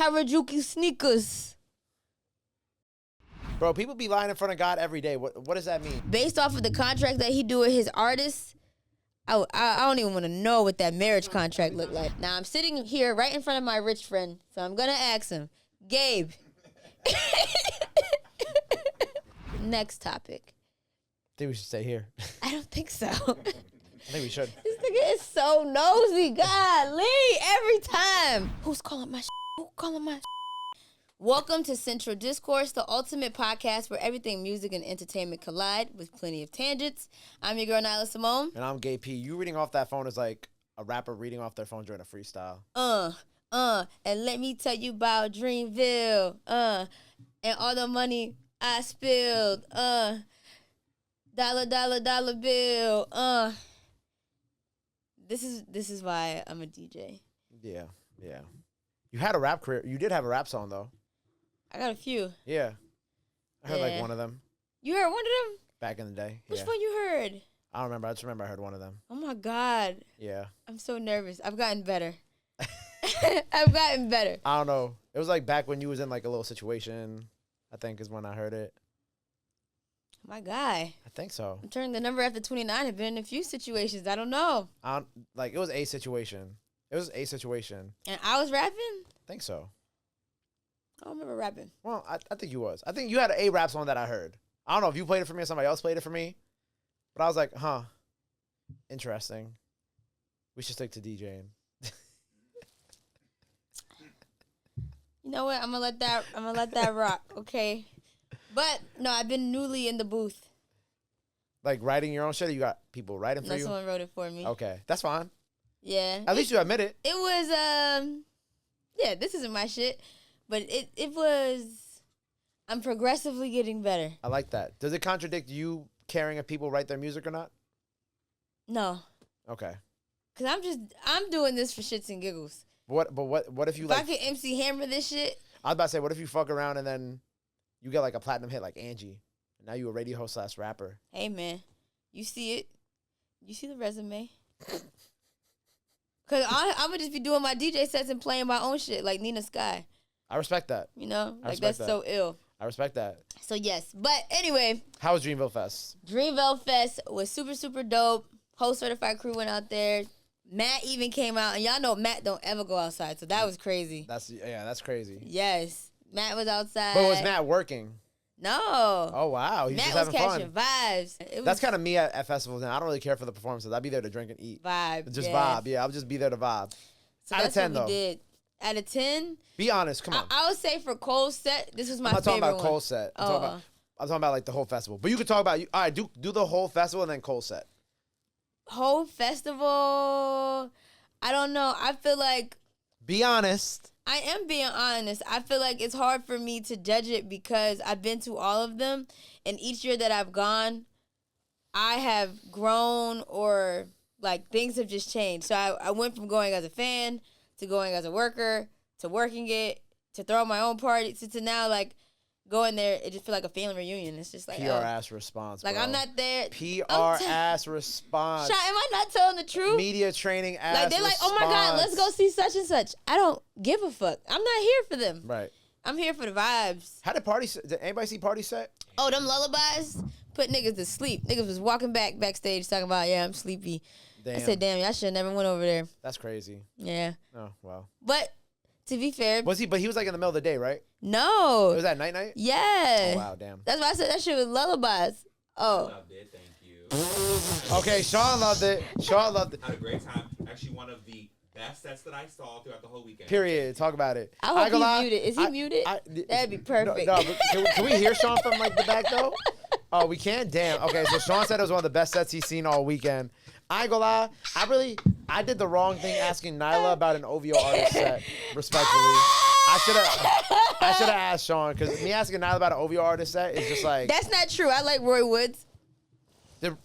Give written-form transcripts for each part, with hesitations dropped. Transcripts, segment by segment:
Harajuku sneakers. Bro, people be lying in front of God every day. What does that mean? Based off of the contract that he do with his artists, I don't even want to know what that marriage contract looked like. Now, I'm sitting here right in front of my rich friend, so I'm going to ask him. Gabe. Next topic. I think we should stay here. I don't think so. I think we should. This nigga is so nosy. Golly, every time. Who's calling my shit? Who calling my shit? Welcome to Central Discourse, the ultimate podcast where everything music and entertainment collide with plenty of tangents. I'm your girl, Nyla Simone. And I'm Gabe P. You reading off that phone is like a rapper reading off their phone during a freestyle. And let me tell you about Dreamville, and all the money I spilled, dollar bill, This is why I'm a DJ. Yeah. You had a rap career. You did have a rap song, though. I got a few. Yeah. I heard like one of them. You heard one of them? Back in the day. Which one you heard? I don't remember. I just remember I heard one of them. Oh, my God. Yeah. I'm so nervous. I've gotten better. I've gotten better. I don't know. It was like back when you was in like a little situation, I think is when I heard it. My guy. I think so. I'm turning the number after 29. I've been in a few situations. I don't know. Like, it was a situation. And I was rapping? I think so. I don't remember rapping. Well, I think you was. I think you had a rap song that I heard. I don't know if you played it for me or somebody else played it for me. But I was like, interesting. We should stick to DJing. You know what? I'm gonna let that rock, okay? But no, I've been newly in the booth. Like writing your own shit, or you got people writing for you? No, someone wrote it for me. Okay, that's fine. Yeah. At least you admit it. It was yeah, this isn't my shit, but it was. I'm progressively getting better. I like that. Does it contradict you caring if people write their music or not? No. Okay. Cause I'm doing this for shits and giggles. What if you if like? I could MC Hammer this shit. I was about to say, what if you fuck around and then you get like a platinum hit like Angie? And now you a radio host / rapper. Hey man, you see it? You see the resume? Cause I'm gonna just be doing my DJ sets and playing my own shit like Nina Sky. I respect that. You know, like that's so ill. I respect that. So yes, but anyway. How was Dreamville Fest? Dreamville Fest was super, super dope. Whole certified crew went out there. Matt even came out, and y'all know Matt don't ever go outside, so that was crazy. That's crazy. Yes, Matt was outside. But was Matt working? No. Oh wow, he's Matt just having was catching vibes. That's kind of me at festivals, and I don't really care for the performances. I'd be there to drink and eat. Vibe. Just vibe. Yeah, I'll just be there to vibe. So out of 10 though. We did. Out of 10. Be honest. Come on. I would say for Cole's set, this was my favorite. I'm not talking about Cole's set. I'm talking about like the whole festival. But you could talk about all right. Do the whole festival and then Cole's set. Whole festival. I don't know. I feel like. Be honest. I am being honest. I feel like it's hard for me to judge it because I've been to all of them, and each year that I've gone, I have grown or like things have just changed. So I went from going as a fan to going as a worker to working it to throwing my own party to now like going there. It just feel like a family reunion. It's just like PR ass response. Like bro. I'm not there. PR ass response. Am I not telling the truth? Media training ass. Like they're response. like, oh my God, let's go see such and such. I don't give a fuck. I'm not here for them. Right. I'm here for the vibes. How did did anybody see Party Set? Oh, them lullabies put niggas to sleep. Niggas was walking backstage talking about, yeah, I'm sleepy. Damn. I said, damn, y'all should have never went over there. That's crazy. Yeah. Oh, wow. But to be fair. But he was like in the middle of the day, right? No. Was that night? Yeah. Oh, wow, damn. That's why I said that shit was lullabies. Oh. I loved it, thank you. Okay, Sean loved it. I had a great time. Actually, one of the best sets that I saw throughout the whole weekend. Period. Talk about it. I hope he's muted. Is he muted? That'd be perfect. No, but can we hear Sean from like the back though? Oh, we can? Damn. Okay, so Sean said it was one of the best sets he's seen all weekend. I ain't gonna lie, I did the wrong thing asking Nyla about an OVO artist set, respectfully. I should have asked Sean, because me asking Nyla about an OVO artist set is just like... That's not true. I like Roy Woods.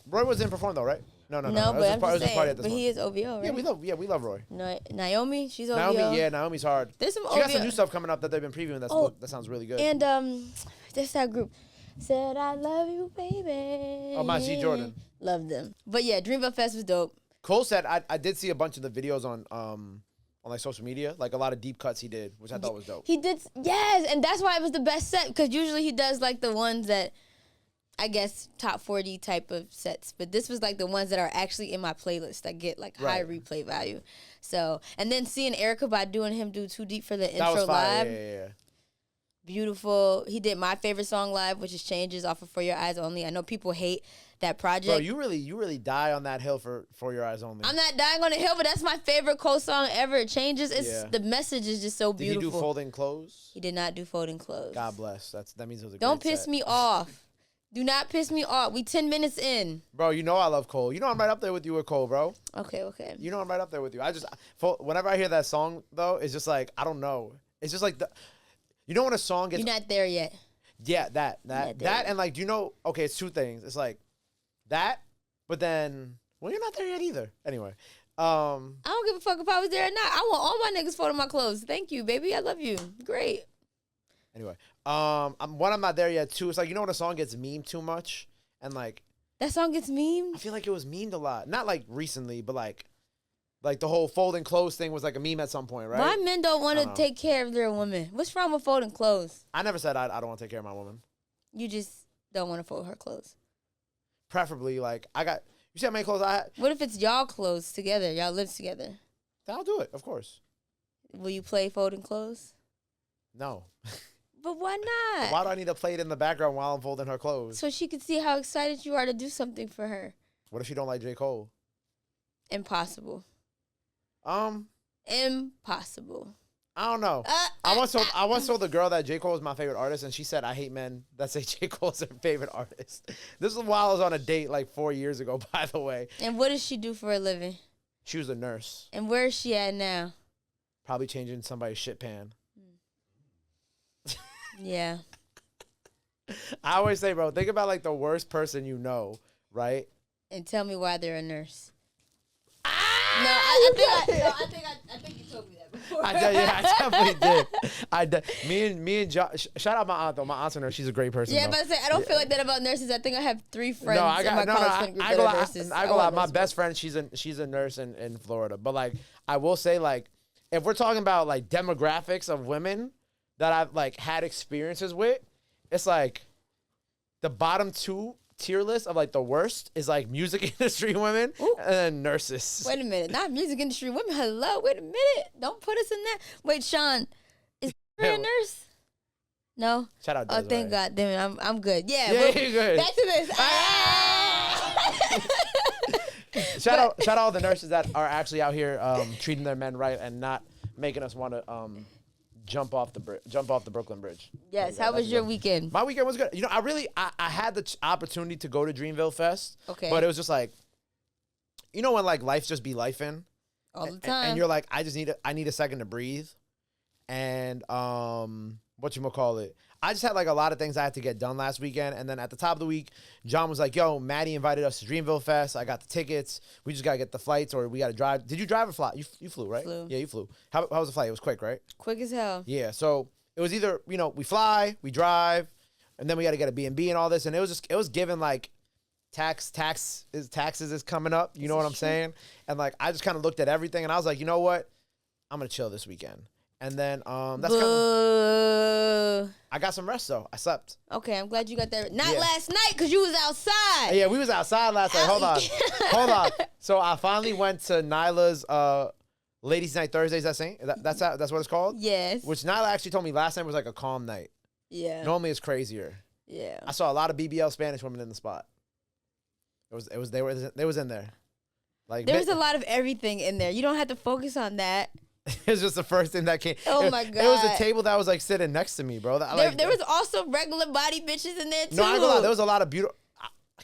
Roy Woods didn't perform though, right? No. No, but I'm just saying, but he is OVO, right? Yeah, we love Roy. Naomi, she's OVO. Naomi's hard. There's some She got OVO. some new stuff coming up that they've been previewing. That sounds really good. And that's that group. Said I love you, baby. Oh, my G Jordan. Love them. But yeah, Dreamville Fest was dope. Cole said I did see a bunch of the videos on on like social media, like a lot of deep cuts he did, which I thought was dope. He did, yes, and that's why it was the best set, because usually he does like the ones that, I guess, top 40 type of sets, but this was like the ones that are actually in my playlist that get like high replay value. So, and then seeing Erykah Badu and him do Too Deep for the intro live. Yeah. Beautiful. He did my favorite song live, which is Changes off of For Your Eyes Only. I know people hate that project. Bro, you really die on that hill for Your Eyes Only. I'm not dying on the hill, but that's my favorite Cole song ever. Changes. The message is just so beautiful. Did he do Folding Clothes? He did not do Folding Clothes. God bless. That means it was a Don't great piss set. me off. Do not piss me off. We 10 minutes in. Bro, you know I love Cole. You know I'm right up there with you with Cole, bro. Okay. You know I'm right up there with you. Whenever I hear that song, though, it's just like, I don't know. It's just like, you know when a song gets... You're not there yet. Yeah, that, and like, do you know, okay, it's two things. It's like that, but then, well, you're not there yet either. Anyway. I don't give a fuck if I was there or not. I want all my niggas folding my clothes. Thank you, baby. I love you. Great. Anyway, I'm not there yet too. It's like, you know when a song gets memed too much, and like that song gets memed. I feel like it was memed a lot. Not like recently, but like the whole folding clothes thing was like a meme at some point, right? Why men don't want to take care of their woman? What's wrong with folding clothes? I never said I don't want to take care of my woman. You just don't want to fold her clothes. Preferably, like you see how many clothes I had? What if it's y'all clothes together? Y'all live together. I'll do it, of course. Will you play folding clothes? No. But why not? Why do I need to play it in the background while I'm folding her clothes? So she can see how excited you are to do something for her. What if she don't like J. Cole? Impossible. Impossible. I don't know. I once told the girl that J. Cole is my favorite artist, and she said, I hate men that say J. Cole's their favorite artist. This was while I was on a date like 4 years ago, by the way. And what does she do for a living? She was a nurse. And where is she at now? Probably changing somebody's shit pan. Yeah. I always say, bro, think about like the worst person you know, right? And tell me why they're a nurse. No, I think you told me that before. I definitely did. Me and Josh, shout out my aunt though. My aunt's a nurse. She's a great person. Yeah, though. but I don't feel like that about nurses. I think I have 3 friends in my college friend group that are nurses. I go out. My best friend, she's a nurse in Florida. But like, I will say, like, if we're talking about like demographics of women that I've like had experiences with, it's like the bottom 2 tier list of like the worst is like music industry women and then nurses. Wait a minute, not music industry women. Hello, wait a minute. Don't put us in that. Wait, Sean, is you a nurse? No. Shout out. Oh, thank God. Damn it, I'm good. Yeah, you're good. Back to this. Shout out all the nurses that are actually out here treating their men right and not making us want to jump off the Brooklyn Bridge. Yes. How was your weekend? My weekend was good. You know, I had the opportunity to go to Dreamville Fest. Okay. But it was just like, you know when like life just be lifing all the time, and you're like, I need a second to breathe, and whatchamacallit, I just had like a lot of things I had to get done last weekend, and then at the top of the week, John was like, yo, Maddie invited us to Dreamville Fest. I got the tickets. We just got to get the flights, or we got to drive. Did you drive or fly? You flew, right? Flew. Yeah, you flew. How was the flight? It was quick, right? Quick as hell. Yeah, so it was either, you know, we fly, we drive, and then we got to get a B&B and all this, and it was given like taxes is coming up, you know what I'm saying? And like, I just kind of looked at everything, and I was like, you know what? I'm going to chill this weekend. And then that's kind of, I got some rest though. I slept. Okay, I'm glad you got that. Not last night because you was outside. Yeah, we was outside last night. Hold on. So I finally went to Nyla's Ladies Night Thursdays. That's what it's called. Yes. Which Nyla actually told me last night was like a calm night. Yeah. Normally it's crazier. Yeah. I saw a lot of BBL Spanish women in the spot. They was in there. Like there was a lot of everything in there. You don't have to focus on that. It was just the first thing that came. Oh my God. It was a table that was like sitting next to me, bro. There was also regular body bitches in there too. No, I ain't gonna lie. There was a lot of beautiful.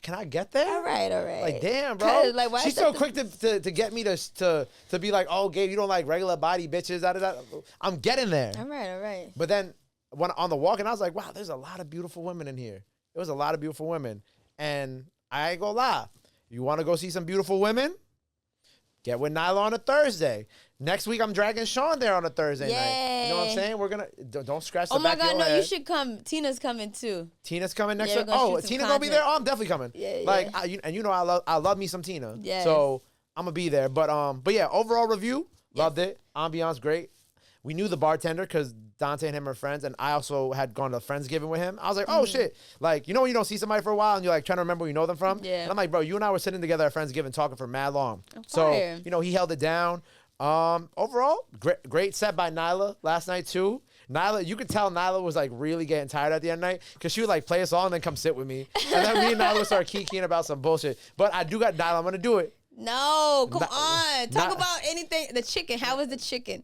Can I get there? All right. Like, damn, bro. Like, why she's so quick to get me to be like, oh, Gabe, you don't like regular body bitches. I'm getting there. All right. But then when on the walk, and I was like, wow, there's a lot of beautiful women in here. There was a lot of beautiful women, and I ain't gonna lie. You want to go see some beautiful women? Get with Nyla on a Thursday. Next week, I'm dragging Sean there on a Thursday night. You know what I'm saying? We're going to... Don't scratch the back of your head. Oh, my God, no, you should come. Tina's coming, too. Tina's coming next week? Oh, Tina going to be there? Oh, I'm definitely coming. Yeah. And you know I love me some Tina. Yes. So, I'm going to be there. But yeah, overall review, Loved it. Ambiance great. We knew the bartender because Dante and him are friends, and I also had gone to Friendsgiving with him. I was like, oh, shit. Like, you know when you don't see somebody for a while and you're like trying to remember where you know them from? Yeah. And I'm like, bro, you and I were sitting together at Friendsgiving talking for mad long. Fire. So, he held it down. Overall, great set by Nyla last night, too. Nyla, you could tell Nyla was like really getting tired at the end of the night because she would like play a song and then come sit with me. And then me and Nyla would start kikiing about some bullshit. But I do got Nyla. I'm going to do it. No, come on. Talk about anything. The chicken. How was the chicken?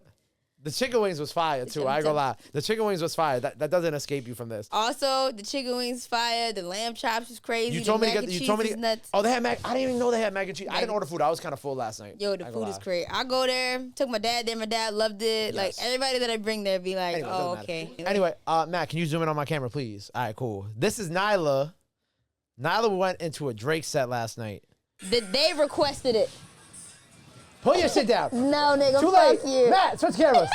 The chicken wings was fire too. I ain't gonna lie. The chicken wings was fire. That doesn't escape you from this. Also, the chicken wings fire. The lamb chops was crazy. You told me to get. You told me to nuts. Oh, they had mac. I didn't even know they had mac and cheese. I didn't order food. I was kind of full last night. Yo, the food is great. I go there. Took my dad there. My dad loved it. Yes. Like everybody that I bring there be like, Anyway, oh, okay. Anyway, Matt, can you zoom in on my camera, please? All right, cool. This is Nyla. Nyla went into a Drake set last night. They requested it. Put your shit down. No, nigga, Too fuck late. you. Matt, switch cameras.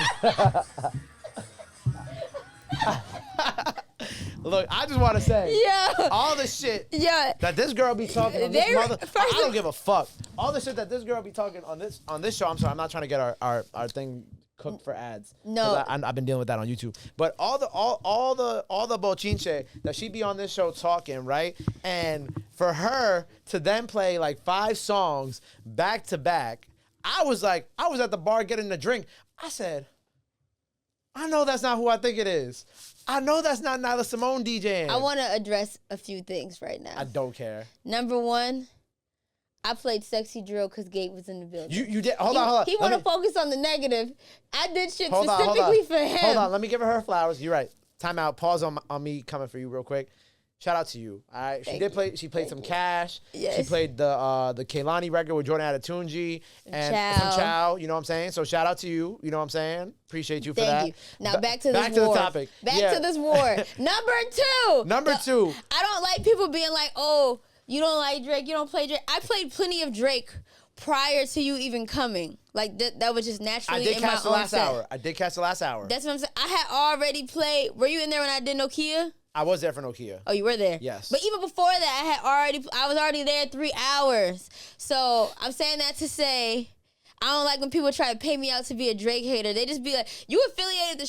Look, I just want to say, Yeah. all the shit Yeah. that this girl be talking on this mother, I don't give a fuck. All the shit that this girl be talking on this show. I'm sorry, I'm not trying to get our thing cooked for ads. No. I've been dealing with that on YouTube. But all the bochinche that she be on this show talking, right? And for her to then play like 5 songs back to back, I was at the bar getting a drink. I said, I know that's not who I think it is. I know that's not Nyla Simone DJing. I want to address a few things right now. I don't care. Number one, I played Sexy Drill because Gabe was in the building. You did. Hold on. He want to focus on the negative. I did shit Hold on. specifically for him. Hold on. Let me give her flowers. You're right. Time out. Pause on me coming for you real quick. Shout out to you. All right. She played some Cash. Yes. She played the Kehlani record with Jordan Adetunji and some Chow. You know what I'm saying? So shout out to you. You know what I'm saying? Appreciate you for that. Thank you. Now back to this war. Back to the topic. Back to this war. Number two. I don't like people being like, oh, you don't like Drake, you don't play Drake. I played plenty of Drake prior to you even coming. Like that was just naturally in my own set. I did catch the last hour. That's what I'm saying. I had already played. Were you in there when I did Nokia? I was there for Nokia. Oh, you were there? Yes. But even before that, I was already there 3 hours. So I'm saying that to say, I don't like when people try to pay me out to be a Drake hater. They just be like, you affiliated to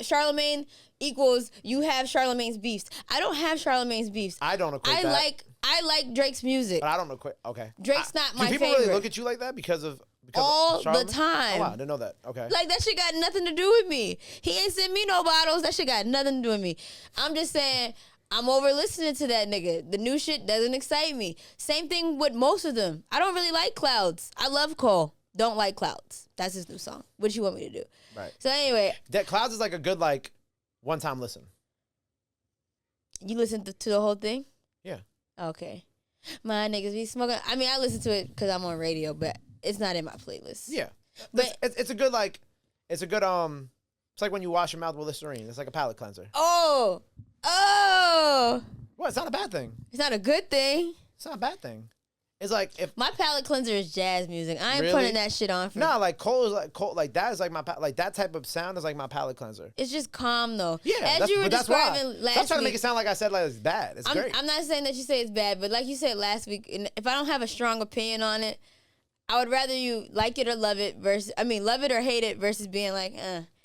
Charlemagne equals you have Charlemagne's beefs. I don't have Charlemagne's beefs. I don't equate that. I like Drake's music. But I don't equate. Okay. Drake's not my favorite. Do people really look at you like that because of all Charlemagne? the time? Oh, wow, I didn't know that. Okay. Like, that shit got nothing to do with me. He ain't sent me no bottles. That shit got nothing to do with me. I'm just saying, I'm over listening to that nigga. The new shit doesn't excite me. Same thing with most of them. I don't really like Clouds. I love Cole. Don't like Clouds. That's his new song. What you want me to do? Right. So anyway. That Clouds is like a good, like, one-time listen. You listen to the whole thing? Yeah. Okay. My niggas be smoking. I mean, I listen to it because I'm on radio, but it's not in my playlist. Yeah. But it's a good, like, it's like when you wash your mouth with Listerine. It's like a palate cleanser. Oh. Well, it's not a bad thing. It's not a good thing. It's not a bad thing. It's like if my palate cleanser is jazz music. I ain't really? putting that shit on for. Nah, like Cole is like Cole, like that is like my like that type of sound is like my palate cleanser. It's just calm though. Yeah, as you were describing last week. I'm trying to week, make it sound like I said like it's bad. It's great. I'm not saying that you say it's bad, but like you said last week, if I don't have a strong opinion on it, I would rather you like it or love it versus love it or hate it versus being like,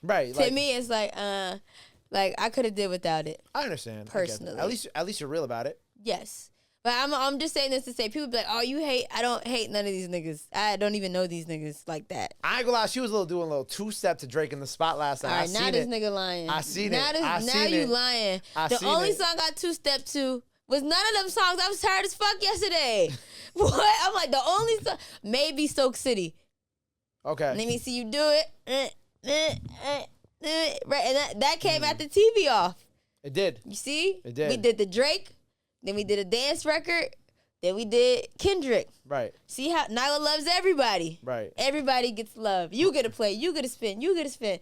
Right. To me, it's like I could have did without it. I understand. Personally, at least you're real about it. Yes. But I'm just saying this to say, people be like, oh, you hate. I don't hate none of these niggas. I don't even know these niggas like that. I ain't gonna lie, she was doing a little 2-step to Drake in the spot last night. All right, now this nigga lying. I seen it. Now you lying. The only song I 2-step to was none of them songs. I was tired as fuck yesterday. What? I'm like, the only song, maybe Stoke City. Okay. Let me see you do it. Right, and that came after TV off. It did. You see? It did. We did the Drake. Then we did a dance record. Then we did Kendrick. Right. See how Nyla loves everybody. Right. Everybody gets love. You get to play. You get to spin. You get to spin.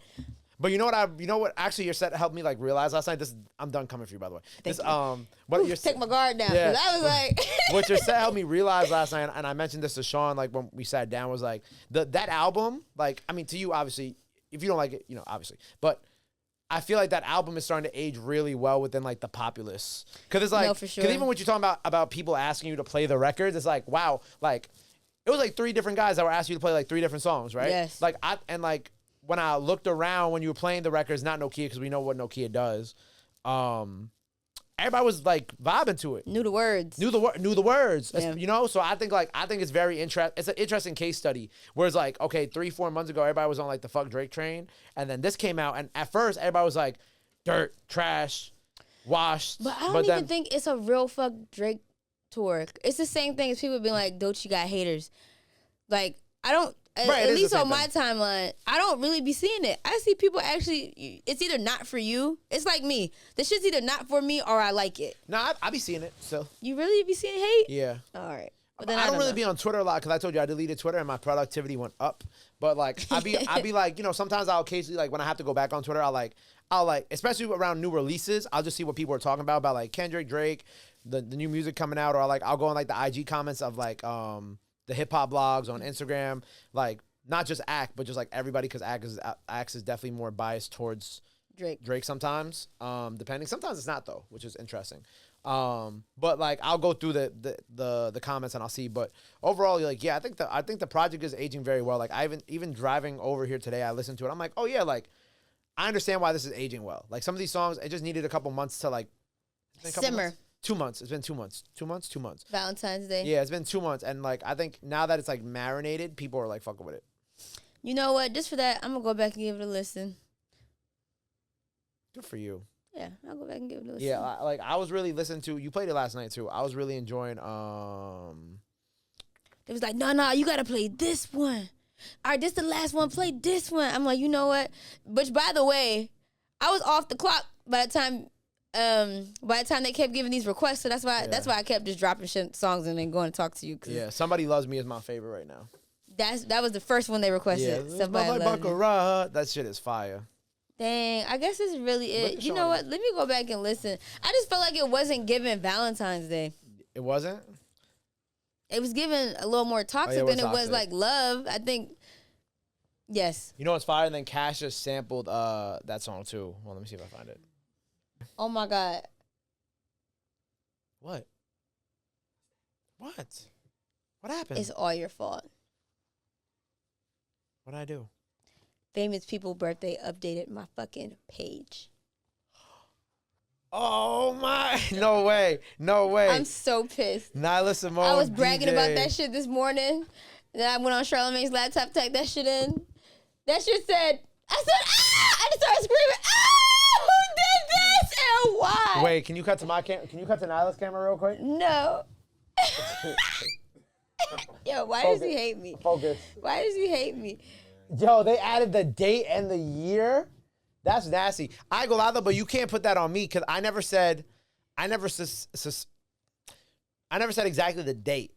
But you know what? Actually, your set helped me like realize last night. I'm done coming for you, by the way. Take my guard down. Yeah. I was like, what your set helped me realize last night, and I mentioned this to Sean like when we sat down, was like that album. Like, I mean, to you, obviously, if you don't like it, obviously, but I feel like that album is starting to age really well within like the populace. Cause it's like, no, for sure. Cause even what you're talking about people asking you to play the records, it's like, wow, like it was like 3 different guys that were asking you to play like 3 different songs, right? Yes. Like when I looked around when you were playing the records, not Nokia because we know what Nokia does. Everybody was like vibing to it. Knew the words. Knew the words. Yeah. You know, so I think it's very interesting. It's an interesting case study. Whereas like, okay, 3-4 months ago, everybody was on like the fuck Drake train, and then this came out, and at first everybody was like, dirt, trash, washed. But I don't even think it's a real fuck Drake tour. It's the same thing as people being like, Doechii got haters. Like, I don't. At least on my timeline, I don't really be seeing it. I see people actually, it's either not for you. It's like me. This shit's either not for me or I like it. Nah, I be seeing it still. You really be seeing hate? Yeah. All right. But then I don't really be on Twitter a lot because I told you I deleted Twitter and my productivity went up. But like I be like, you know, sometimes I'll occasionally like when I have to go back on Twitter, I'll like especially around new releases, I'll just see what people are talking about like Kendrick, Drake, the new music coming out, or like I'll go on like the IG comments of like the hip hop blogs on Instagram, like not just Act, but just like everybody, because Act is definitely more biased towards Drake sometimes. Depending, sometimes it's not though, which is interesting. But like I'll go through the comments and I'll see. But overall, like yeah, I think the project is aging very well. Like I even driving over here today, I listened to it. I'm like, oh yeah, like I understand why this is aging well. Like some of these songs, it just needed a couple months to like simmer. Months. 2 months. It's been 2 months. 2 months. 2 months. Valentine's Day. Yeah, it's been 2 months, and like I think now that it's like marinated, people are like fucking with it. You know what? Just for that, I'm gonna go back and give it a listen. Good for you. Yeah, I'll go back and give it a listen. Yeah, like I was really listening to. You played it last night too. I was really enjoying. It was like, no, you gotta play this one. All right, this the last one. Play this one. I'm like, you know what? Which, by the way, I was off the clock by the time they kept giving these requests. So that's why I kept just dropping songs and then going to talk to you. Yeah, Somebody Loves Me is my favorite right now. That was the first one they requested. Yeah, Somebody Loves Me. That shit is fire. Dang, I guess this is really it. You know what? Let me go back and listen. I just felt like it wasn't given Valentine's Day. It wasn't? It was given a little more toxic than it was like love. I think, yes. You know what's fire? And then Cash just sampled that song too. Well, let me see if I find it. Oh my God. What? What happened? It's all your fault. What did I do? Famous people birthday updated my fucking page. Oh my! No way! I'm so pissed. Nyla Simone. I was bragging DJ. about that shit this morning. Then I went on Charlamagne's laptop, typed that shit in. That shit said, I just started screaming, who did this and why? Wait, can you cut to my camera? Can you cut to Nyla's camera real quick? No. Yo, why does he hate me? Focus. Why does he hate me? Yo, they added the date and the year. That's nasty. I ain't gonna lie though, but you can't put that on me because I never said exactly the date.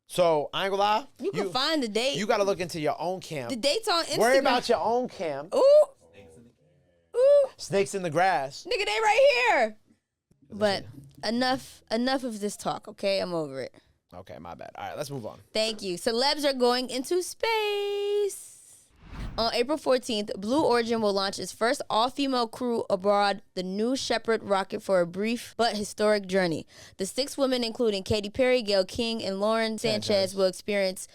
So I ain't gonna lie. You can find the date. You gotta look into your own camp. The date's on Instagram. Worry about your own camp. Ooh. Snakes in the grass. Nigga, they right here. But enough of this talk, okay? I'm over it. Okay, my bad. All right, let's move on. Thank you. Celebs are going into space. On April 14th, Blue Origin will launch its first all-female crew aboard the New Shepard rocket for a brief but historic journey. The 6 women, including Katy Perry, Gayle King, and Lauren Sanchez, will experience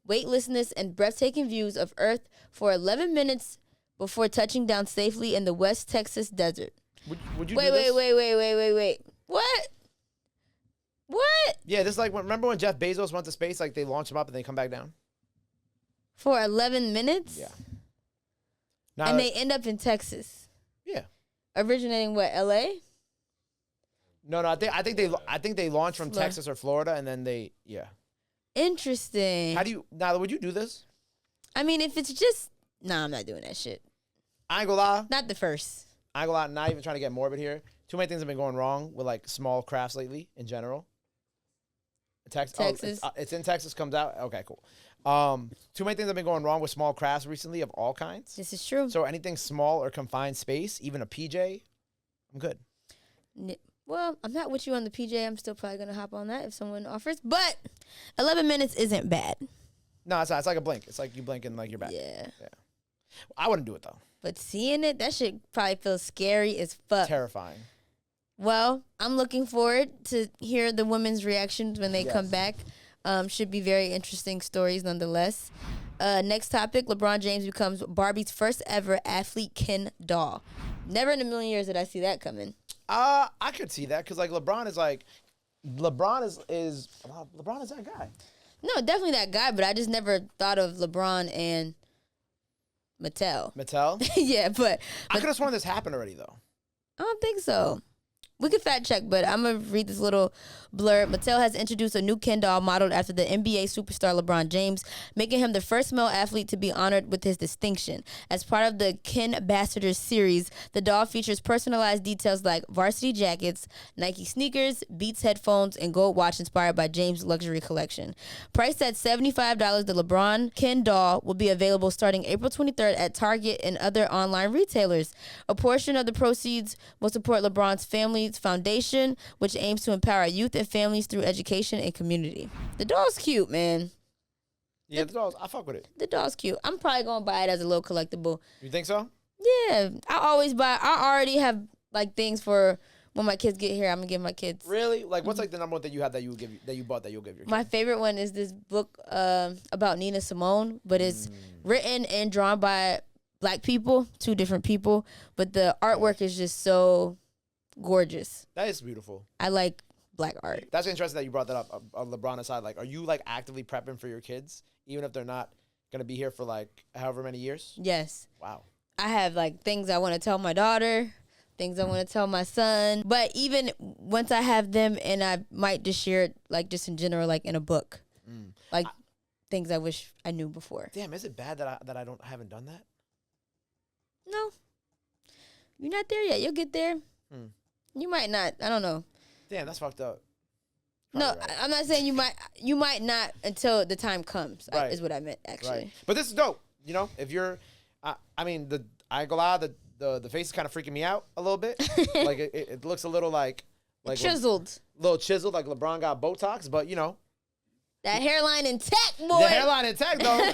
weightlessness and breathtaking views of Earth for 11 minutes before touching down safely in the West Texas desert. Would you Wait. do this? What? What? Yeah, this is like, remember when Jeff Bezos went to space? Like, they launch him up and they come back down? For 11 minutes? Yeah. And they end up in Texas. Yeah. Originating what, LA? No, I think they launched from Texas or Florida, and then Interesting. Nyla, would you do this? I mean, if it's just, nah, I'm not doing that shit. I ain't gonna lie. Not the first. I ain't gonna lie, not even trying to get morbid here. Too many things have been going wrong with like small crafts lately in general. Texas. Oh, it's in Texas, comes out. Okay, cool. Too many things have been going wrong with small crafts recently of all kinds. This is true. So anything small or confined space, even a PJ, I'm good. Well, I'm not with you on the PJ. I'm still probably going to hop on that if someone offers. But 11 minutes isn't bad. No, it's not. It's like a blink. It's like you blink and like you're back. Yeah. I wouldn't do it though. But seeing it, that shit probably feels scary as fuck. Terrifying. Well, I'm looking forward to hear the women's reactions when they come back. Should be very interesting stories nonetheless. Next topic, LeBron James becomes Barbie's first ever athlete Ken doll. Never in a million years did I see that coming. I could see that because like LeBron is that guy. No, definitely that guy, but I just never thought of LeBron and Mattel. Yeah, but I could have sworn this happened already though. I don't think so. We could fact check, but I'm going to read this little blurb. Mattel has introduced a new Ken doll modeled after the NBA superstar LeBron James, making him the first male athlete to be honored with his distinction. As part of the Ken Ambassadors series, the doll features personalized details like varsity jackets, Nike sneakers, Beats headphones, and gold watch inspired by James' luxury collection. Priced at $75, the LeBron Ken doll will be available starting April 23rd at Target and other online retailers. A portion of the proceeds will support LeBron's family's foundation, which aims to empower youth and families through education and community. The doll's cute, man. Yeah, the doll's, I fuck with it. The doll's cute. I'm probably gonna buy it as a little collectible. You think so? Yeah, I already have like things for when my kids get here. I'm gonna give my kids. Really? Like, what's like the number one thing you have that you bought that you'll give your kids? My favorite one is this book about Nina Simone, but it's written and drawn by Black people, two different people, but the artwork is just so gorgeous. That is beautiful. I like Black art. That's interesting that you brought that up. LeBron aside, like, are you like actively prepping for your kids, even if they're not gonna be here for like however many years? Yes. Wow. I have like things I want to tell my daughter, things I want to tell my son. But even once I have them, and I might just share it like just in general, like in a book, like things I wish I knew before. Damn, is it bad that I haven't done that? No, you're not there yet. You'll get there. You might not. I don't know. Damn, that's fucked up. No, right. I'm not saying you might. You might not until the time comes. Right. Is what I meant actually. Right. But this is dope. You know, if you're, I mean, I ain't gonna lie, the face is kind of freaking me out a little bit. Like it looks a little like chiseled. Little chiseled, like LeBron got Botox, but you know. That hairline intact, boy. The hairline intact, though.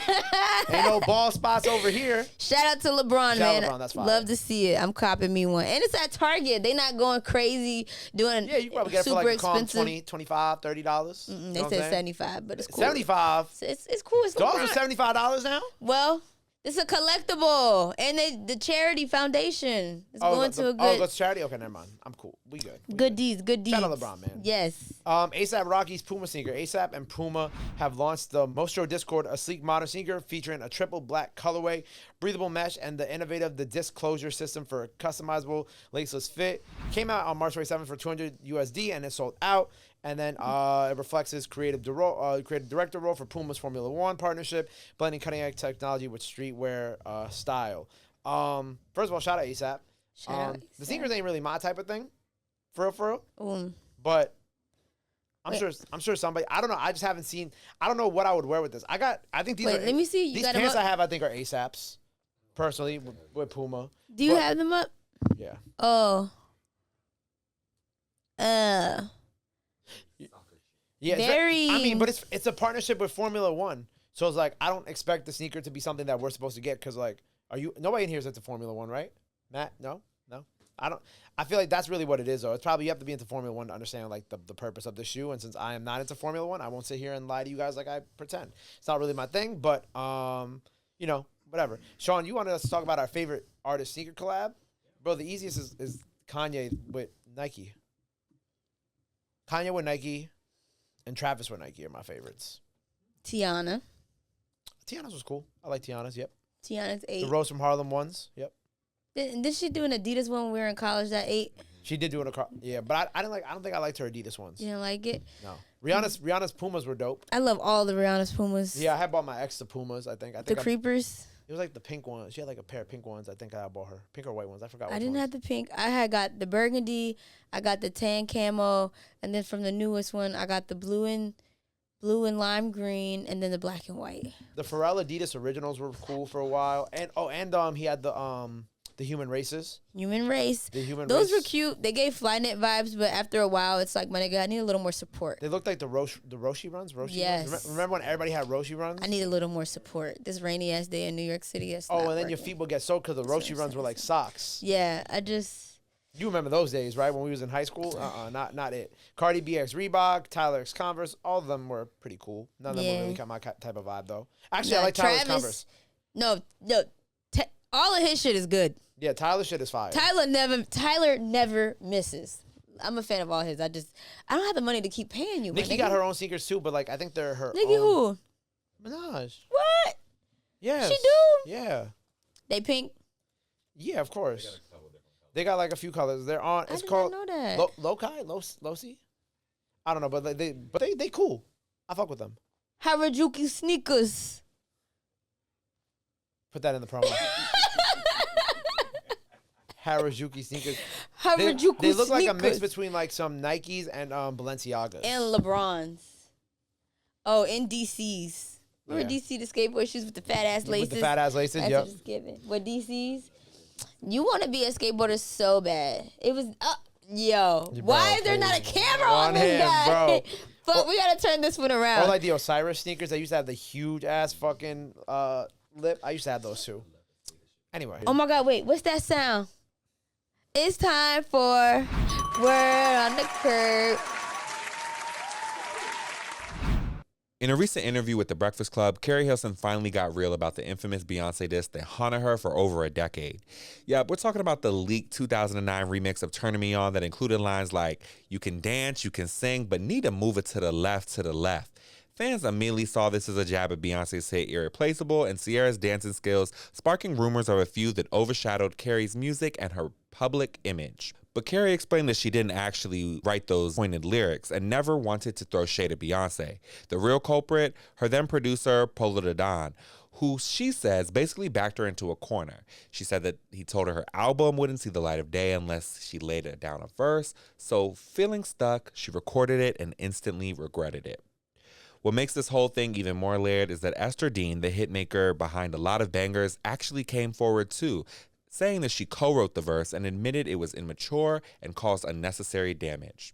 Ain't no bald spots over here. Shout out to LeBron, man. LeBron, that's fine. Love to see it. I'm copping me one. And it's at Target. They not going crazy doing Yeah, you probably get it for like a calm $20, $25, $30. They said 75, but it's cool. 75? It's cool. It's Dolls LeBron. are $75 now? Well, it's a collectible. And the charity foundation is going to a good... Oh, it's charity? Okay, never mind. I'm cool. We good. Good deeds. Shout out LeBron, man. Yes. ASAP Rocky's Puma sneaker. ASAP and Puma have launched the Central Discourse, a sleek modern sneaker featuring a triple black colorway, breathable mesh, and the innovative disc closure system for a customizable laceless fit. Came out on March 27th for $200 USD and it sold out. And then it reflects his creative director role for Puma's Formula One partnership, blending cutting-edge technology with streetwear style. First of all, shout out ASAP. The sneakers ain't really my type of thing, for real. But I'm sure somebody. I don't know. I just haven't seen. I don't know what I would wear with this. I think these are. Let me see. These pants I have, I think, are ASAP's. Personally, with Puma. Do you have them up? Yeah. Oh. Yeah, very. I mean, but it's a partnership with Formula One, so it's like I don't expect the sneaker to be something that we're supposed to get because like, nobody in here is into Formula One, right? Matt, no. I don't. I feel like that's really what it is, though. It's probably you have to be into Formula One to understand like the purpose of the shoe. And since I am not into Formula One, I won't sit here and lie to you guys like I pretend. It's not really my thing, but you know, whatever. Sean, you wanted us to talk about our favorite artist sneaker collab, bro. The easiest is Kanye with Nike. Kanye with Nike. And Travis with Nike are my favorites. Tiana's was cool. I like Tiana's, yep. Tiana's 8. The Rose from Harlem ones, yep. Did she do an Adidas one when we were in college, that 8? She did do yeah, but I don't think I liked her Adidas ones. You didn't like it? No. Rihanna's Pumas were dope. I love all the Rihanna's Pumas. Yeah, I had bought my ex the Pumas, I think. The Creepers? It was like the pink one. She had like a pair of pink ones. I think I bought her. Pink or white ones. I forgot I didn't have the pink. I had got the burgundy. I got the tan camo. And then from the newest one, I got the blue and lime green, and then the black and white. The Pharrell Adidas Originals were cool for a while, and he had the Human Races. Human Race. The Human Those Race. were cute. They gave Flynet vibes, but after a while, it's like, my nigga, I need a little more support. They looked like the Roshi runs. Yes. Runs? Remember when everybody had Roshi runs? I need a little more support. This rainy ass day in New York City. And then your feet will get soaked because the Roshi runs were like socks. Yeah, You remember those days, right? When we was in high school? Not it. Cardi B X Reebok, Tyler X Converse, all of them were pretty cool. None of them were really my type of vibe, though. Actually, I like Tyler X Converse. No. All of his shit is good. Yeah, Tyler shit is fire. Tyler never misses. I'm a fan of all his. I don't have the money to keep paying you. Nicki got her own sneakers too, but like I think they're her Nicki own. Who? Minaj. What? Yeah. She do? Yeah. They pink? Yeah, of course. They got like a few colors. They're on. It's called Loci. I don't know, but they cool. I fuck with them. Harajuku sneakers. Put that in the promo. Harajuku sneakers. Harajuku They look like a sneakers. mix between like some Nikes and Balenciagas. And LeBrons. Oh, and DCs. Remember DC, the skateboard shoes with the fat ass laces? With the fat ass laces, That's yep. what it's giving. What DCs? You want to be a skateboarder so bad. It was, why is there not a camera on this guy? Bro. But we got to turn this one around. Or like the Osiris sneakers that used to have the huge ass fucking lip. I used to have those too. Anyway. Oh my God, wait, what's that sound? It's time for Word on the Curb. In a recent interview with The Breakfast Club, Keri Hilson finally got real about the infamous Beyonce diss that haunted her for over a decade. Yeah, we're talking about the leaked 2009 remix of Turning Me On that included lines like, "You can dance, you can sing, but need to move it to the left, to the left." Fans immediately saw this as a jab at Beyonce's hit Irreplaceable and Ciara's dancing skills, sparking rumors of a feud that overshadowed Keri's music and her public image. But Keri explained that she didn't actually write those pointed lyrics and never wanted to throw shade at Beyonce. The real culprit, her then producer, Polo da Don, who she says basically backed her into a corner. She said that he told her album wouldn't see the light of day unless she laid it down a verse. So feeling stuck, she recorded it and instantly regretted it. What makes this whole thing even more layered is that Esther Dean, the hitmaker behind a lot of bangers, actually came forward too, saying that she co-wrote the verse and admitted it was immature and caused unnecessary damage.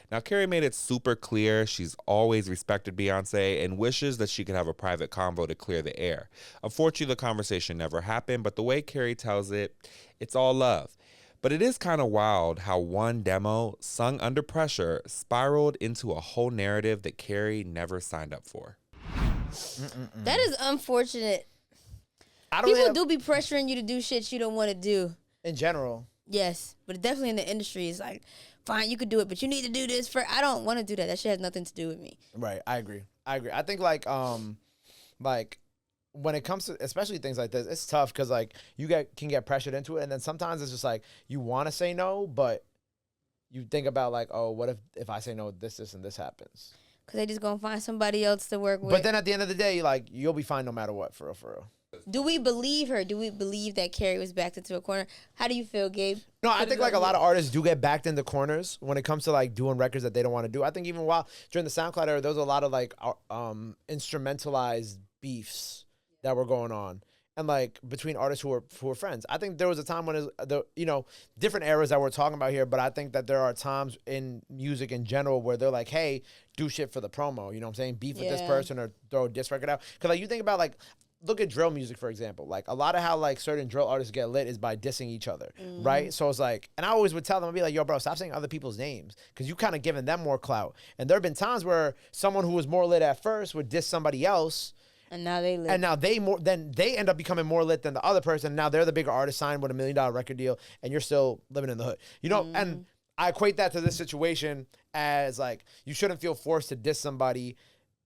Now, Keri made it super clear she's always respected Beyonce and wishes that she could have a private convo to clear the air. Unfortunately, the conversation never happened, but the way Keri tells it, it's all love. But it is kind of wild how one demo, sung under pressure, spiraled into a whole narrative that Keri never signed up for. That is unfortunate. People do be pressuring you to do shit you don't want to do. In general. Yes, but definitely in the industry, it's like, fine, you could do it, but you need to do this for. I don't want to do that. That shit has nothing to do with me. Right, I agree. I think like when it comes to especially things like this, it's tough because like you can get pressured into it, and then sometimes it's just like you want to say no, but you think about like, oh, what if I say no, this and this happens? Because they just gonna find somebody else to work with. But then at the end of the day, like you'll be fine no matter what, for real. Do we believe her? Do we believe that Keri was backed into a corner? How do you feel, Gabe? No, I think like a lot of artists do get backed into corners when it comes to like doing records that they don't want to do. I think even during the SoundCloud era, there was a lot of like instrumentalized beefs that were going on, and like between artists who were friends. I think there was a time when different eras that we're talking about here, but I think that there are times in music in general where they're like, hey, do shit for the promo. You know what I'm saying? Beef with this person or throw a diss record out. Because like you think about like, look at drill music, for example. Like, a lot of how, like, certain drill artists get lit is by dissing each other, right? So it's like, and I always would tell them, I'd be like, yo, bro, stop saying other people's names because you kind of giving them more clout. And there have been times where someone who was more lit at first would diss somebody else. And now they lit. And now they end up becoming more lit than the other person. Now they're the bigger artist signed with $1 million record deal, and you're still living in the hood. You know, and I equate that to this situation as, like, you shouldn't feel forced to diss somebody.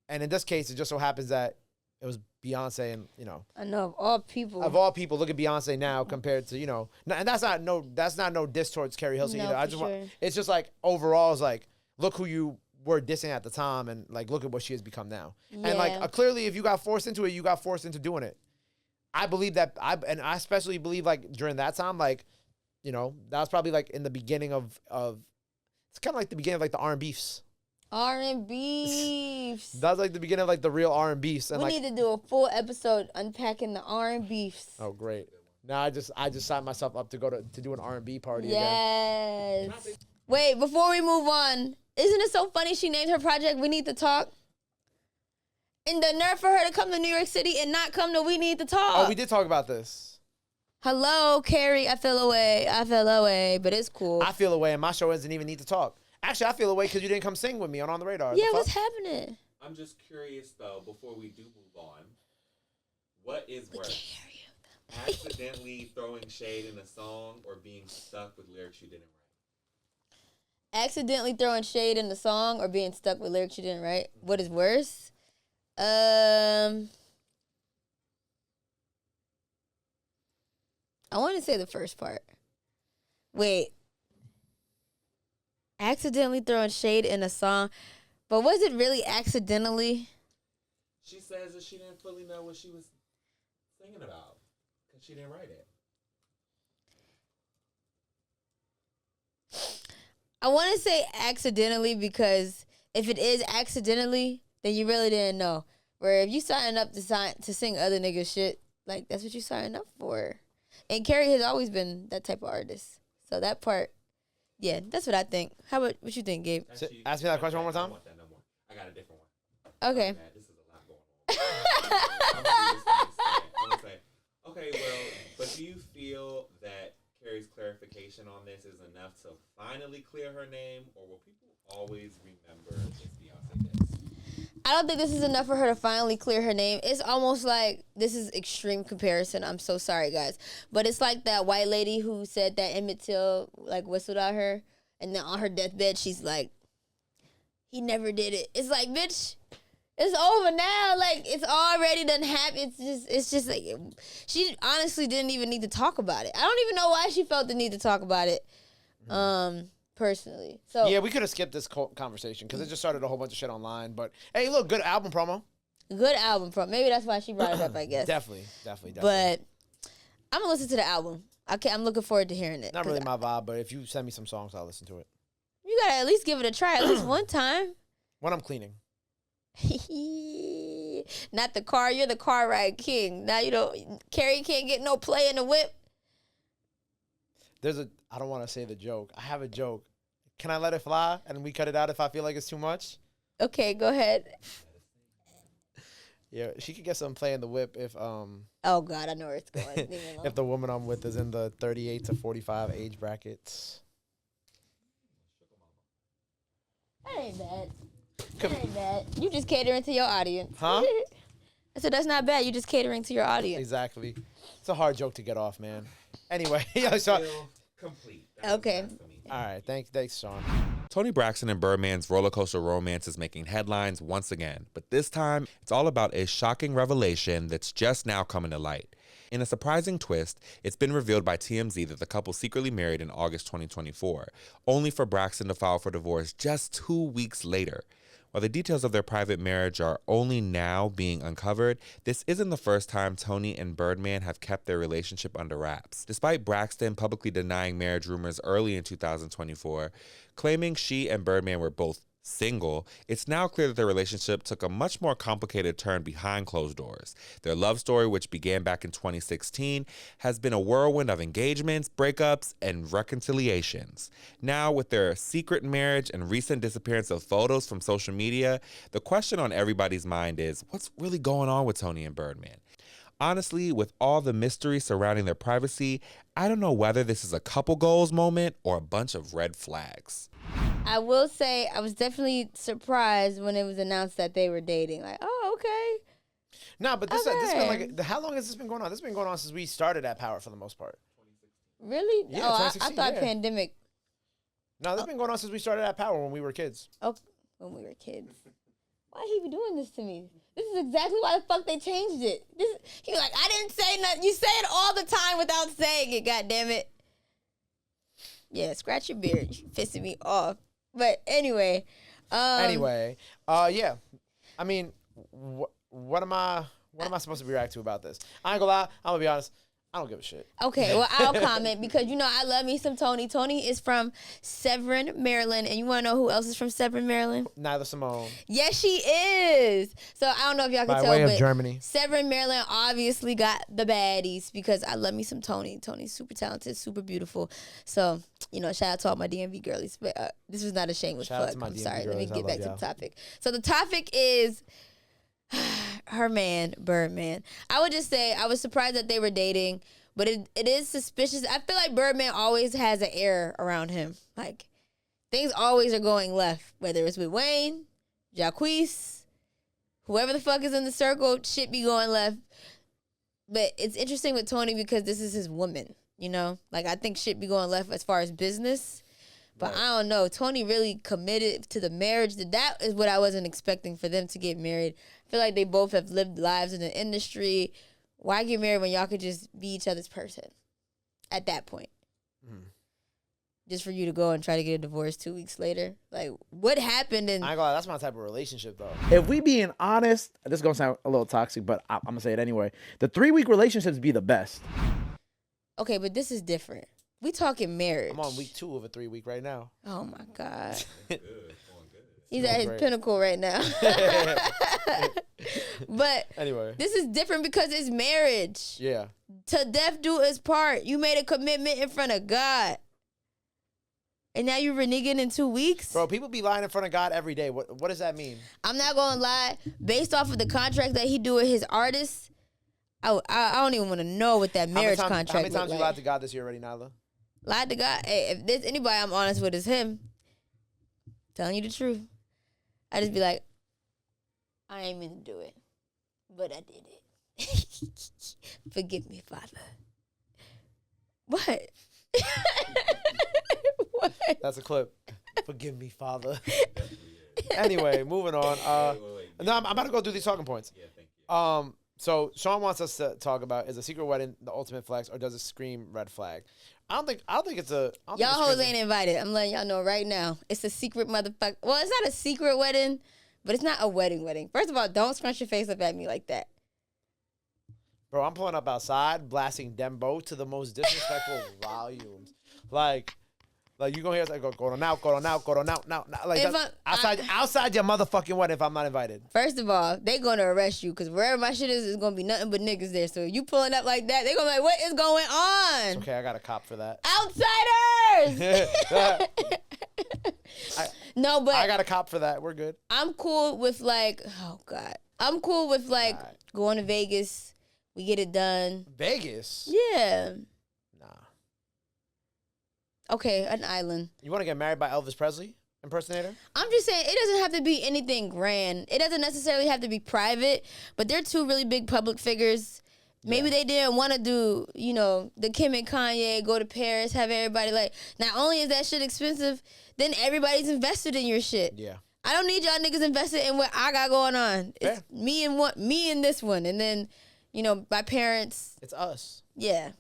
And in this case, it just so happens that it was Beyonce, and I know of all people, look at Beyonce now compared to and that's not no diss towards Keri Hilson either. It's just like overall, it's like look who you were dissing at the time, and like look at what she has become now. Yeah. And like clearly, if you got forced into it, you got forced into doing it. I believe that, and I especially believe like during that time, like that was probably like in the beginning of it's kind of like the beginning of like the R&B's. R&B's. That's like the beginning of like the real R&B's. We need to do a full episode unpacking the R&B's. Oh, great! Now I just signed myself up to go to do an R&B party again. Yes. Wait, before we move on, isn't it so funny she named her project We Need to Talk? And the nerve for her to come to New York City and not come to We Need to Talk. Oh, we did talk about this. Hello, Keri. I feel away, but it's cool. I feel away, and my show doesn't even need to talk. Actually, I feel away because you didn't come sing with me on the Radar. Yeah, what's happening? I'm just curious, though, before we do move on, what is worse? Accidentally throwing shade in a song or being stuck with lyrics you didn't write? Accidentally throwing shade in the song or being stuck with lyrics you didn't write? What is worse? I want to say the first part. Wait. Accidentally throwing shade in a song. But was it really accidentally? She says that she didn't fully know what she was singing about because she didn't write it. I want to say accidentally because if it is accidentally, then you really didn't know. Where if you signing up to sing other niggas shit, like that's what you signing up for. And Keri has always been that type of artist. So that part, yeah, that's what I think. How about what you think, Gabe? Actually, ask me that question one more time. I don't want that no more. I got a different one. Okay. This is a lot going on. I'm gonna say, okay, well, but do you feel that Keri's clarification on this is enough to finally clear her name, or will people always remember this Beyonce diss? I don't think this is enough for her to finally clear her name. It's almost like, this is extreme comparison. I'm so sorry, guys. But it's like that white lady who said that Emmett Till, like, whistled at her. And then on her deathbed, she's like, he never did it. It's like, bitch, it's over now. Like, it's already done happened. It's just like, she honestly didn't even need to talk about it. I don't even know why she felt the need to talk about it. Personally. So yeah, we could have skipped this conversation because it just started a whole bunch of shit online. But hey, look, good album promo. Good album promo. Maybe that's why she brought it up, I guess. Definitely. But I'm gonna listen to the album. Okay, I'm looking forward to hearing it. Not really my vibe, but if you send me some songs, I'll listen to it. You gotta at least give it a try, at least one time. When I'm cleaning. Not the car. You're the car ride king. Now you don't. Keri can't get no play in the whip. I don't want to say the joke. I have a joke. Can I let it fly and we cut it out if I feel like it's too much? Okay, go ahead. Yeah, she could get some play in the whip if Oh God, I know where it's going. Leave me alone. if the woman I'm with is in the 38 to 45 age brackets. That ain't bad. That ain't bad. You just catering to your audience. Huh? I said that's not bad. You just catering to your audience. Exactly. It's a hard joke to get off, man. Anyway, I so feel complete. Okay. All all right, thanks, Sean. Toni Braxton and Birdman's roller coaster romance is making headlines once again, but this time it's all about a shocking revelation that's just now coming to light. In a surprising twist, it's been revealed by TMZ that the couple secretly married in August 2024, only for Braxton to file for divorce just 2 weeks later. While the details of their private marriage are only now being uncovered, this isn't the first time Toni and Birdman have kept their relationship under wraps. Despite Braxton publicly denying marriage rumors early in 2024, claiming she and Birdman were both single, it's now clear that their relationship took a much more complicated turn behind closed doors. Their love story, which began back in 2016, has been a whirlwind of engagements, breakups, and reconciliations. Now, with their secret marriage and recent disappearance of photos from social media, the question on everybody's mind is, what's really going on with Toni and Birdman? Honestly, with all the mystery surrounding their privacy, I don't know whether this is a couple goals moment or a bunch of red flags. I will say I was definitely surprised when it was announced that they were dating. Like, oh, okay. No, but this been Okay. like, how long has this been going on? This has been going on since we started at Power for the most part. Really? Yeah, oh, I 2016, thought yeah. pandemic. No, this has been going on since we started at Power when we were kids. Oh, when we were kids. Why he be doing this to me? This is exactly why the fuck they changed it. He was like, I didn't say nothing. You say it all the time without saying it, goddammit. Yeah, scratch your beard. You pissing me off. But anyway. Yeah. I mean, what am I supposed to react to about this? I ain't gonna lie. I'm gonna be honest. I don't give a shit. Okay, well, I'll comment because, I love me some Toni. Toni is from Severn, Maryland. And you want to know who else is from Severn, Maryland? Nyla Simone. Yes, she is. So I don't know if y'all can By tell, way of but Germany. Severn, Maryland obviously got the baddies because I love me some Toni. Toni's super talented, super beautiful. So, shout out to all my DMV girlies. But this was not a shameless Shout out plug. to my I'm DMV sorry. Let me girlies. I get love back to y'all. the topic. So the topic is her man, Birdman. I would just say I was surprised that they were dating. But it is suspicious. I feel like Birdman always has an air around him. Like, things always are going left. Whether it's with Wayne, Jacquees, whoever the fuck is in the circle, shit be going left. But it's interesting with Toni because this is his woman, you know? Like, I think shit be going left as far as business. But right. I don't know. Toni really committed to the marriage. That is what I wasn't expecting for them to get married. I feel like they both have lived lives in the industry. Why get married when y'all could just be each other's person at that point? Just for you to go and try to get a divorce 2 weeks later? Like, what happened? And I ain't gonna lie, that's my type of relationship, though. If we being honest, this is going to sound a little toxic, but I'm going to say it anyway. The 3-week relationships be the best. Okay, but this is different. We talking marriage. I'm on week 2 of a 3-week right now. Oh, my God. He's at his pinnacle right now. But anyway, this is different because it's marriage. Yeah. To death do his part. You made a commitment in front of God. And now you're reneging in 2 weeks? Bro, people be lying in front of God every day. What does that mean? I'm not going to lie. Based off of the contract that he do with his artists, I don't even want to know what that marriage contract How many times you like. lied to God this year already, Nyla? Lied to God? Hey, if there's anybody I'm honest with, it's him. Telling you the truth. I just be like, I ain't mean to do it, but I did it. Forgive me, Father. What? What? That's a clip. Forgive me, Father. Anyway, moving on. No, I'm about to go through these talking points. Yeah, thank you. So Sean wants us to talk about, is a secret wedding the ultimate flex, or does it scream red flag? I don't think it's a. Y'all hoes ain't invited. I'm letting y'all know right now. It's a secret motherfucker. Well, it's not a secret wedding, but it's not a wedding. First of all, don't scrunch your face up at me like that. Bro, I'm pulling up outside, blasting Dembo to the most disrespectful volumes. Like you gonna hear us like go on out. Like outside your motherfucking wedding if I'm not invited. First of all, they gonna arrest you because wherever my shit is gonna be nothing but niggas there. So you pulling up like that, they gonna be like, what is going on? It's okay, I got a cop for that. Outsiders! No, but I got a cop for that. We're good. I'm cool with like, oh God. I'm cool with like going to Vegas. We get it done. Vegas? Yeah. Nah. Okay, an island. You want to get married by Elvis Presley impersonator? I'm just saying, it doesn't have to be anything grand. It doesn't necessarily have to be private, but they're two really big public figures. Maybe they didn't want to do, you know, the Kim and Kanye, go to Paris, have everybody like, not only is that shit expensive, then everybody's invested in your shit. Yeah. I don't need y'all niggas invested in what I got going on. It's me and this one. And then, you know, my parents. It's us. Yeah.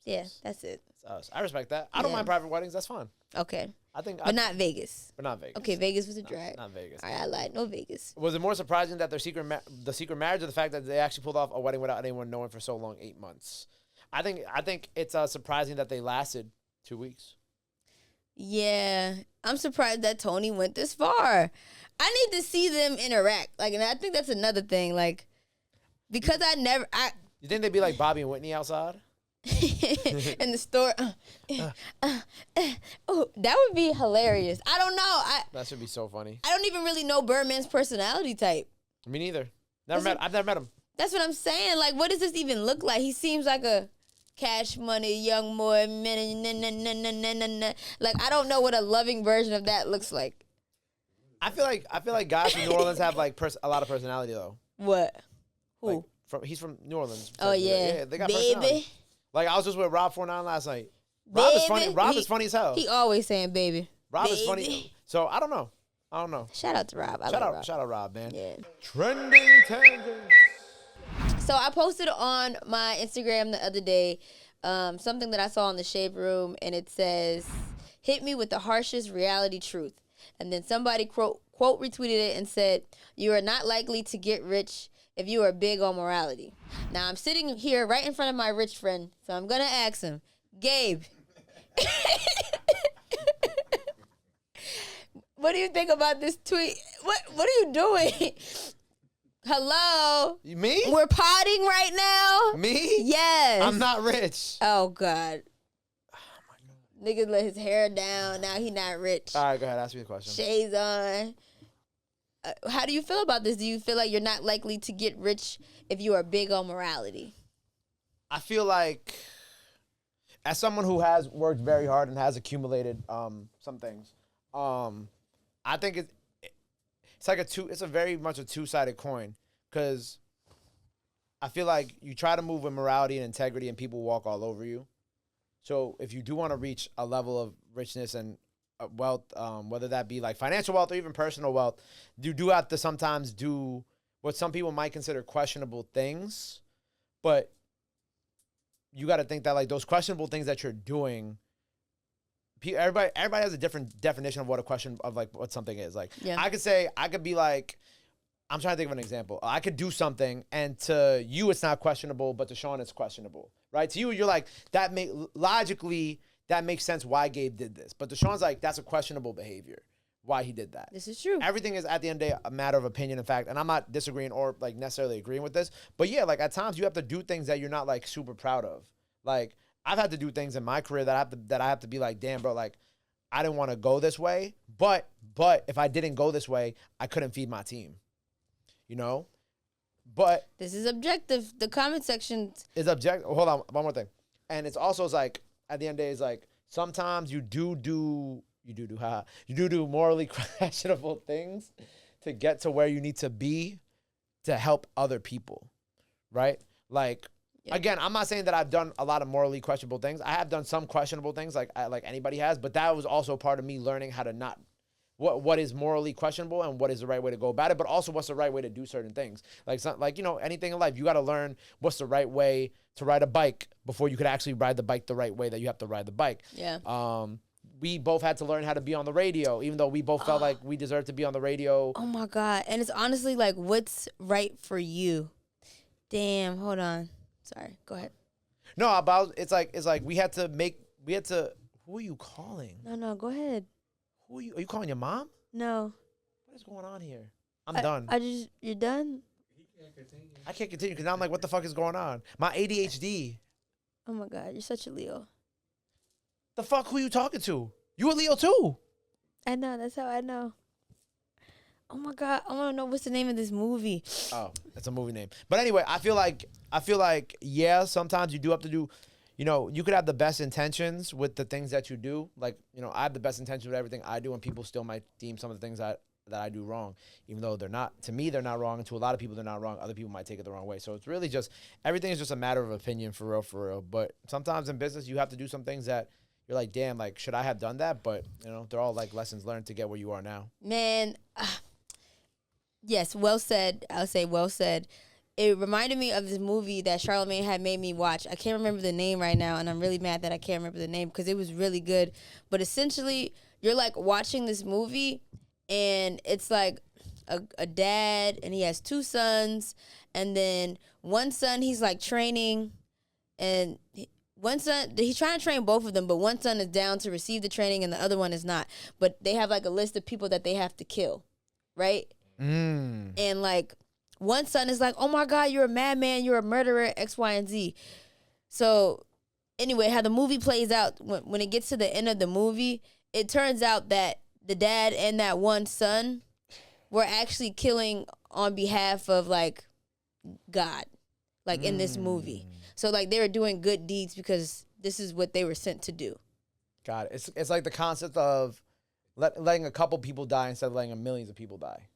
Yeah, that's it. It's us. I respect that. I don't mind private weddings. That's fine. Okay. But not Vegas. But not Vegas. Okay, Vegas was a drag. Not Vegas. All right, I lied. No Vegas. Was it more surprising that their secret marriage, or the fact that they actually pulled off a wedding without anyone knowing for so long, 8 months? I think it's surprising that they lasted 2 weeks. Yeah, I'm surprised that Toni went this far. I need to see them interact. Like, and I think that's another thing. Like, because You think they'd be like Bobby and Whitney outside? in the store. Oh, that would be hilarious. I don't know. That should be so funny. I don't even really know Birdman's personality type. Me neither. I've never met him. That's what I'm saying. Like, what does this even look like? He seems like a cash money young boy. Like, I don't know what a loving version of that looks like. I feel like guys from New Orleans have like a lot of personality though. What? Who? Like, he's from New Orleans. Oh yeah, they got personality. Like, I was just with Rob 49 last night. Rob is funny. Rob is funny as hell. He always saying baby. Rob is funny. So I don't know. Shout out to Rob. Shout out Rob, man. Yeah. Trending tangents. So I posted on my Instagram the other day something that I saw in the Shade Room, and it says, "Hit me with the harshest reality truth." And then somebody quote retweeted it and said, "You are not likely to get rich if you are big on morality." Now, I'm sitting here right in front of my rich friend, so I'm going to ask him, Gabe, what do you think about this tweet? What are you doing? Hello? Me? We're potting right now? Me? Yes. I'm not rich. Oh, God. Oh, my God. Nigga let his hair down. Now he not rich. All right, go ahead. Ask me a question. Shades on. How do you feel about this? Do you feel like you're not likely to get rich if you are big on morality? I feel like as someone who has worked very hard and has accumulated some things, I think it's a very much a two-sided coin, because I feel like you try to move with morality and integrity and people walk all over you. So if you do want to reach a level of richness and wealth, whether that be like financial wealth or even personal wealth, you do have to sometimes do what some people might consider questionable things, but you got to think that like those questionable things that you're doing, everybody has a different definition of what a question of like what something is. Like I could be like, I'm trying to think of an example. I could do something and to you it's not questionable, but to Sean it's questionable, right? To you, you're like, logically that makes sense why Gabe did this. But to Sean's like, that's a questionable behavior, why he did that. This is true. Everything is at the end of the day a matter of opinion and fact. And I'm not disagreeing or like necessarily agreeing with this. But yeah, like at times you have to do things that you're not like super proud of. Like I've had to do things in my career that I have to be like, damn, bro, like I didn't want to go this way. But if I didn't go this way, I couldn't feed my team. You know? But this is objective. The comment section is objective. Hold on, one more thing. And it's also it's like at the end of the day, it's like sometimes you do morally questionable things to get to where you need to be to help other people, right? Like, again, I'm not saying that I've done a lot of morally questionable things. I have done some questionable things like anybody has, but that was also part of me learning how to not what is morally questionable and what is the right way to go about it, but also what's the right way to do certain things. Like, it's not, like, you know, anything in life, you got to learn what's the right way to ride a bike before you could actually ride the bike the right way that you have to ride the bike. Yeah. We both had to learn how to be on the radio, even though we both felt like we deserved to be on the radio. Oh my God. And it's honestly like, what's right for you? Damn, hold on. Sorry, go ahead. No, it's like we had to, who are you calling? No, go ahead. Are you calling your mom? No. What is going on here? I'm done. You're done? I can't continue because now I'm like, what the fuck is going on? My ADHD. Oh my God, you're such a Leo. The fuck, who you talking to? You a Leo too? I know, that's how I know. Oh my God, I want to know what's the name of this movie. Oh, it's a movie name. But anyway, I feel like, yeah, sometimes you do have to do, you know, you could have the best intentions with the things that you do. Like, you know, I have the best intentions with everything I do, and people still might deem some of the things that I do wrong, even though they're not. To me, they're not wrong, and to a lot of people, they're not wrong. Other people might take it the wrong way. So it's really just, everything is just a matter of opinion, for real. But sometimes in business, you have to do some things that you're like, damn, like, should I have done that? But, you know, they're all like lessons learned to get where you are now. Man, yes, well said. I'll say well said. It reminded me of this movie that Charlamagne had made me watch. I can't remember the name right now, and I'm really mad that I can't remember the name because it was really good. But essentially, you're like watching this movie, and it's like a dad, and he has two sons, and then one son he's like training, and one son, he's trying to train both of them, but one son is down to receive the training, and the other one is not. But they have like a list of people that they have to kill, right? And like, one son is like, oh my God, you're a madman, you're a murderer, X, Y, and Z. So anyway, how the movie plays out, when it gets to the end of the movie, it turns out that the dad and that one son were actually killing on behalf of like God, like in this movie. So like they were doing good deeds because this is what they were sent to do. God, it's like the concept of letting a couple people die instead of letting millions of people die.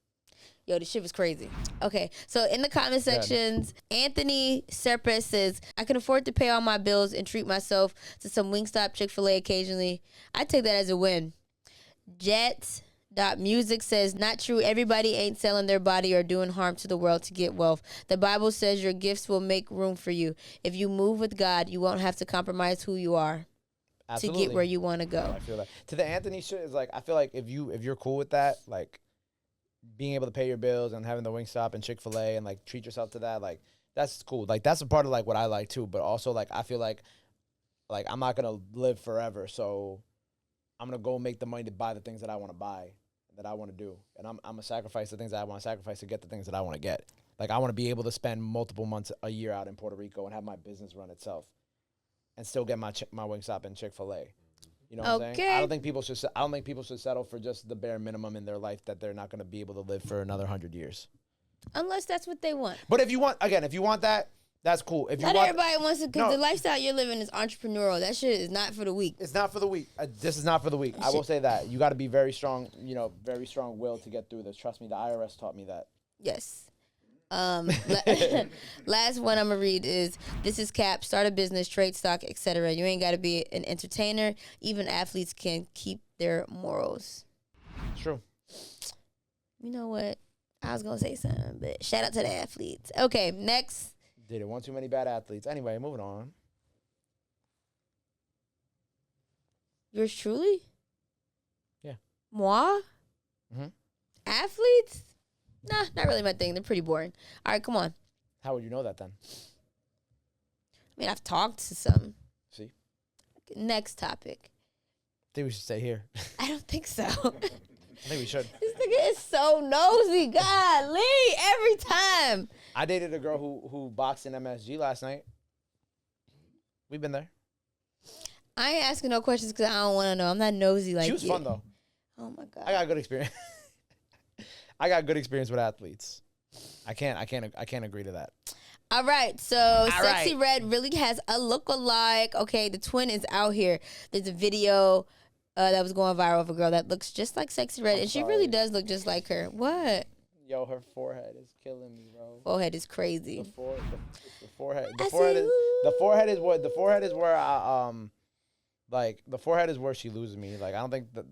Yo, this shit was crazy. Okay, so in the comment sections, Anthony Serpes says, I can afford to pay all my bills and treat myself to some Wingstop, Chick-fil-A occasionally. I take that as a win. Jet.music says, not true. Everybody ain't selling their body or doing harm to the world to get wealth. The Bible says your gifts will make room for you. If you move with God, you won't have to compromise who you are. Absolutely. To get where you want to go. I feel that. To the Anthony shit is like, I feel like if you're cool with that, like, being able to pay your bills and having the Wingstop and Chick-fil-A and like treat yourself to that, like that's cool. Like that's a part of like what I like too. But also like I feel like I'm not gonna live forever, so I'm gonna go make the money to buy the things that I want to buy, that I want to do, and I'm gonna sacrifice the things that I want to sacrifice to get the things that I want to get. Like I want to be able to spend multiple months, a year out in Puerto Rico and have my business run itself, and still get my Wingstop and Chick-fil-A. You know what I'm saying? I don't think people should settle for just the bare minimum in their life that they're not going to be able to live for another 100 years. Unless that's what they want. But if you want that, That's cool. If you Not want, everybody wants to, because the lifestyle you're living is entrepreneurial. That shit is not for the weak. it's not for the weak. This is not for the weak. I will say that. You got to be very strong, very strong will to get through this. Trust me, the IRS taught me that. Yes. Last one I'm gonna read is, this is cap. Start a business, trade stock, etc. You ain't got to be an entertainer. Even athletes can keep their morals. It's true. You know what? I was gonna say something, but shout out to the athletes. Okay, next. Did it one too many bad athletes. Anyway, moving on. Yours truly? Yeah. Moi? Mm-hmm. Athletes? Nah, not really my thing. They're pretty boring. All right, come on. How would you know that then? I mean, I've talked to some. See? Next topic. I think we should stay here. I don't think so. I think we should. This nigga is so nosy. Golly, every time. I dated a girl who boxed in MSG last night. We've been there. I ain't asking no questions because I don't want to know. I'm not nosy like you. She was fun though. Oh my God. I got good experience. I got good experience with athletes. I can't agree to that. All right, so Sexy Red really has a look-alike. Okay, the twin is out here. There's a video that was going viral of a girl that looks just like Sexy Red, and she really does look just like her. What? Yo, her forehead is killing me, bro. Forehead is crazy. The forehead. The forehead is what. The forehead is where like the forehead is where she loses me. Like I don't think that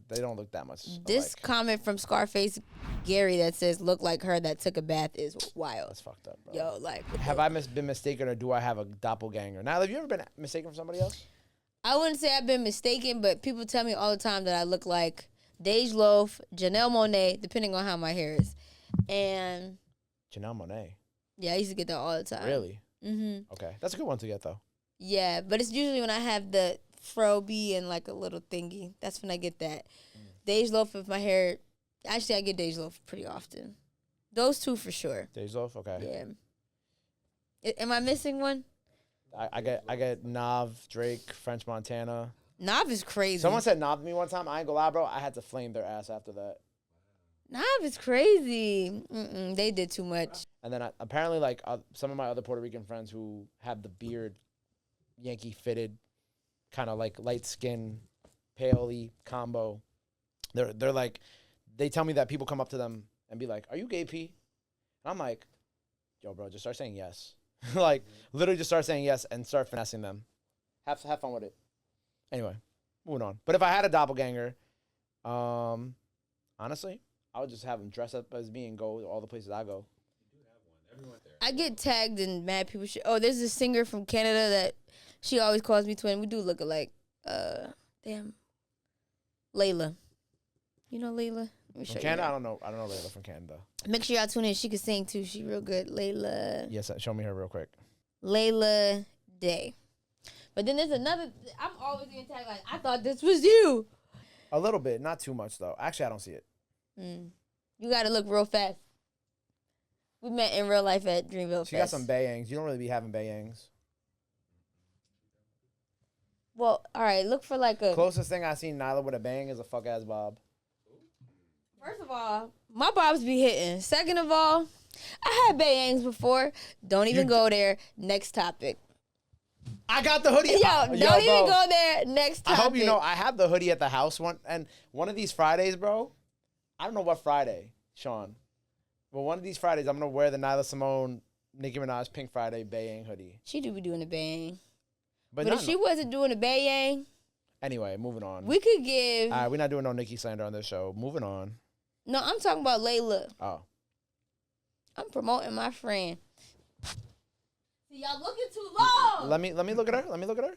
they don't look that much. This comment from Scarface Gary that says "look like her that took a bath" is wild. That's fucked up, bro. Yo, like, have I been mistaken, or do I have a doppelganger? Now, have you ever been mistaken for somebody else? I wouldn't say I've been mistaken, but people tell me all the time that I look like Dej Loaf, Janelle Monáe, depending on how my hair is, and Janelle Monáe. Yeah, I used to get that all the time. Really? Mm-hmm. Okay, that's a good one to get though. Yeah, but it's usually when I have the fro-bee and like a little thingy. That's when I get that. Dej Loaf with my hair. Actually, I get Dej Loaf pretty often. Those two for sure. Dej Loaf, okay. Yeah. Am I missing one? I get Nav, Drake, French Montana. Nav is crazy. Someone said Nav to me one time. I ain't gonna lie, bro. I had to flame their ass after that. Nav is crazy. They did too much. And then apparently, like some of my other Puerto Rican friends who have the beard, Yankee fitted, kind of like light skin, paley combo. They're like, they tell me that people come up to them and be like, "Are you gay, P?" And I'm like, "Yo, bro, just start saying yes." Like literally, just start saying yes and start finessing them. Have fun with it. Anyway, moving on. But if I had a doppelganger, honestly, I would just have him dress up as me and go to all the places I go. I get tagged in mad people shit. Oh, there's a singer from Canada that she always calls me twin. We do look alike. Damn. Layla. You know Layla? Let me show From you Canada? her. I don't know Layla from Canada. Make sure y'all tune in. She can sing too. She real good. Layla. Yes, show me her real quick. Layla Day. But then there's another. I'm always getting tagged like, I thought this was you. A little bit, not too much though. Actually, I don't see it. You got to look real fast. We met in real life at Dreamville Fest. She got some bayangs. You don't really be having bayangs. Well, all right. Look for like a. Closest thing I seen Nyla with a bang is a fuck ass bob. First of all, my bobs be hitting. Second of all, I had bayangs before. Don't even go there. Next topic. I got the hoodie. Yo, don't even go there. Next topic. I hope you know I have the hoodie at the house one of these Fridays, bro. I don't know what Friday, Sean. But one of these Fridays, I'm gonna wear the Nyla Simone, Nicki Minaj Pink Friday bayang hoodie. She do be doing a bayang. But if she wasn't doing a bayang, anyway, moving on. we could give. All right, we're not doing no Nicki slander on this show. Moving on. No, I'm talking about Layla. Oh. I'm promoting my friend. See, y'all looking too long. Let me look at her. Let me look at her.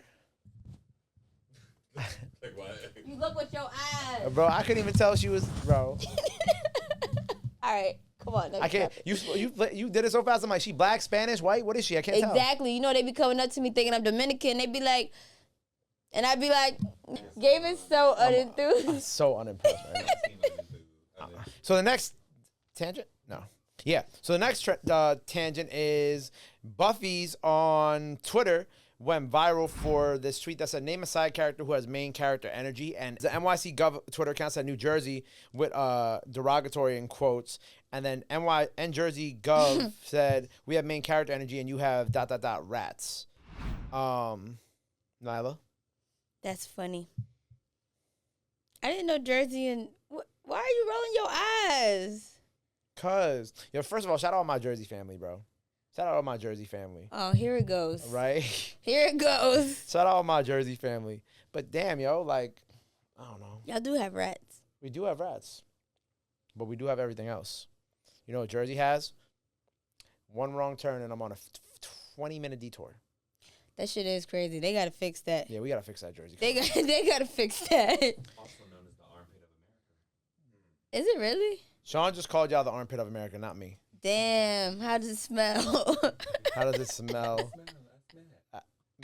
Like what? You look with your eyes. Bro, I couldn't even tell she was, bro. All right, come on. I can't. You did it so fast. I'm like, she black, Spanish, white? What is she? I can't tell. Exactly. You know, they be coming up to me thinking I'm Dominican. They be like, and I'd be like, Gabe is so unenthused. I'm so unimpressed right now. So the next tangent? No. Yeah. So the next tangent is Buffy's on Twitter went viral for this tweet that said, name a side character who has main character energy. And the NYC Gov Twitter account said New Jersey with derogatory in quotes. And then Jersey Gov said, we have main character energy and you have ... rats. Nyla? That's funny. I didn't know Jersey and... Why are you rolling your eyes? Cause, first of all, shout out my Jersey family, bro. Shout out my Jersey family. Oh, here it goes. Right? Here it goes. Shout out my Jersey family. But damn, yo, like, I don't know. Y'all do have rats. We do have rats. But we do have everything else. You know what Jersey has? One wrong turn and I'm on a 20-minute detour. That shit is crazy. They gotta fix that. Yeah, we gotta fix that Jersey. They gotta fix that. Also known as the armpit of America. Is it really? Sean just called y'all the armpit of America, not me. Damn, how does it smell? How does it smell?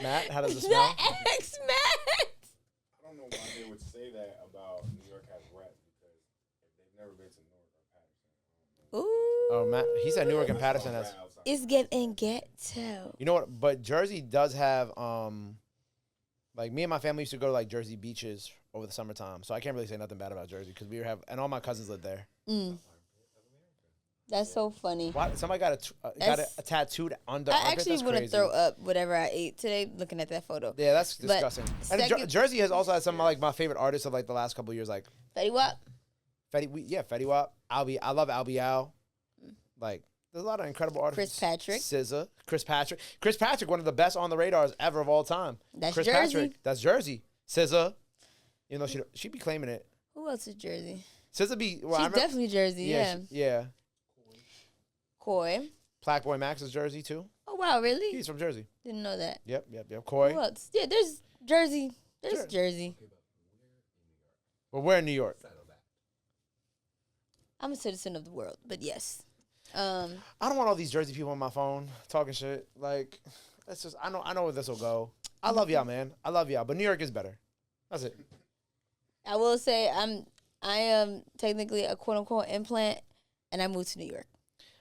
Matt, how does it smell? Matt. I don't know why they would say that about New York has rats because if they've never been to Newark or Patterson. Ooh. Oh, Matt, he said Newark and Patterson has. It's getting ghetto. You know what? But Jersey does have, like me and my family used to go to like Jersey beaches over the summertime, so I can't really say nothing bad about Jersey because and all my cousins live there. Mm. That's so funny. Why? Somebody got a tattooed under. I actually want to throw up whatever I ate today looking at that photo. Yeah, that's disgusting. And Jersey has also had some of like my favorite artists of like the last couple of years, like Fetty Wap. Fetty Wap. I love Albie Al. Like, there's a lot of incredible artists. Chris Patrick. SZA. Chris Patrick, one of the best on the radars ever of all time. That's Chris Jersey. Patrick. That's Jersey. SZA. You know, she be claiming it. Who else is Jersey? SZA be. Well, She's definitely Jersey. Yeah. Yeah. Koi. Black Boy Max is Jersey too. Oh wow, really? He's from Jersey. Didn't know that. Yep. Koi. Who else? Yeah, there's Jersey. There's Jersey. Well, we're in New York. I'm a citizen of the world, but yes. I don't want all these Jersey people on my phone talking shit. Like, that's just I know where this will go. I love y'all, man. I love y'all, but New York is better. That's it. I will say I am technically a quote unquote implant, and I moved to New York.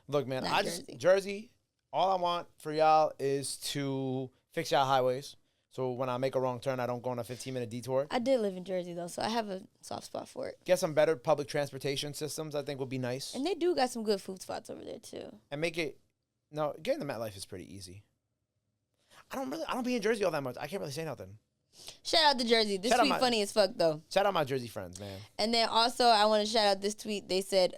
Look, man, Not Jersey. All I want for y'all is to fix y'all highways. So when I make a wrong turn, I don't go on a 15-minute detour. I did live in Jersey though, so I have a soft spot for it. Get some better public transportation systems. I think would be nice. And they do got some good food spots over there too. And make it. No, getting the MetLife is pretty easy. I don't be in Jersey all that much. I can't really say nothing. Shout out to Jersey. This tweet funny as fuck though. Shout out my Jersey friends, man. And then also I want to shout out this tweet. They said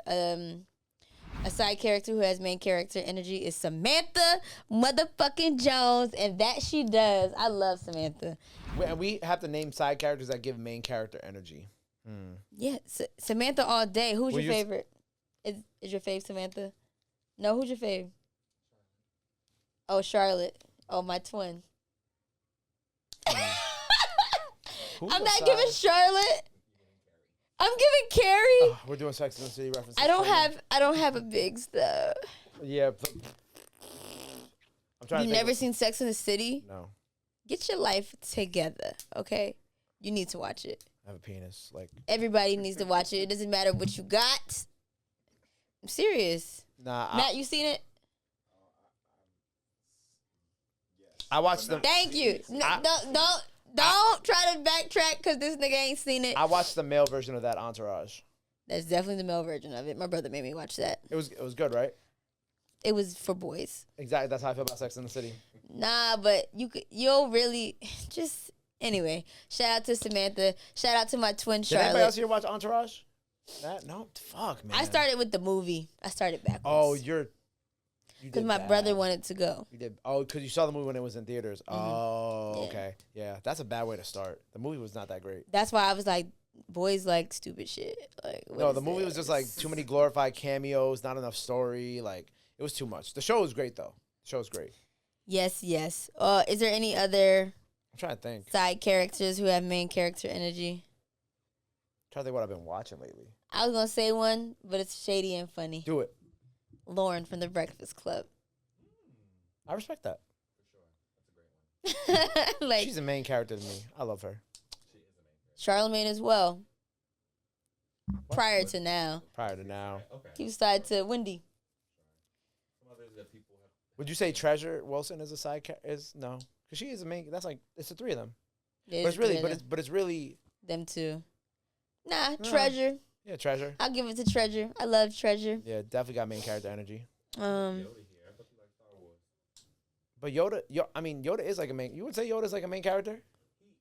a side character who has main character energy is Samantha motherfucking Jones, and that she does. I love Samantha. We have to name side characters that give main character energy. Yeah, Samantha all day. Who's your favorite? Is your fave Samantha? No, who's your fave? Oh, Charlotte. Oh, my twin. I'm not giving Charlotte. I'm giving Keri. We're doing Sex and the City references. I don't have a big stuff. Yeah. I'm trying. You never seen Sex and the City? No. Get your life together, okay? You need to watch it. I have a penis. Like, everybody needs to watch it. It doesn't matter what you got. I'm serious. Nah. Matt, you seen it? I watched them. Thank you. Don't try to backtrack because this nigga ain't seen it. I watched the male version of that, Entourage. That's definitely the male version of it. My brother made me watch that. It was good, right? It was for boys. Exactly. That's how I feel about Sex and the City. Nah, but you'll really just anyway. Shout out to Samantha. Shout out to my twin Charlotte. Did anybody else here watch Entourage? No, fuck, man. I started with the movie. I started backwards. Oh, because my brother wanted to go. You did. Oh, because you saw the movie when it was in theaters. Mm-hmm. Oh, okay. Yeah, that's a bad way to start. The movie was not that great. That's why I was like, boys like stupid shit. Like, no, the movie was just like too many glorified cameos, not enough story. Like, it was too much. The show was great though. The show was great. Yes. Is there any other? I'm trying to think. Side characters who have main character energy. I'm trying to think what I've been watching lately. I was gonna say one, but it's shady and funny. Do it. Lauren from The Breakfast Club. I respect that. For sure. That's a great one. Like, she's a main character to me. I love her. She is a main character. Charlamagne as well. What? Prior to now. Okay. He was tied to Wendy. Some others that people have. Would you say Treasure Wilson is a side character? No. Because Cause she is a main. That's like it's the three of them. It But is it's really, three of but it's really. them two. Nah, Treasure. Yeah, Treasure. I'll give it to Treasure. I love Treasure. Yeah, definitely got main character energy. But Yoda is like a main. You would say Yoda's like a main character?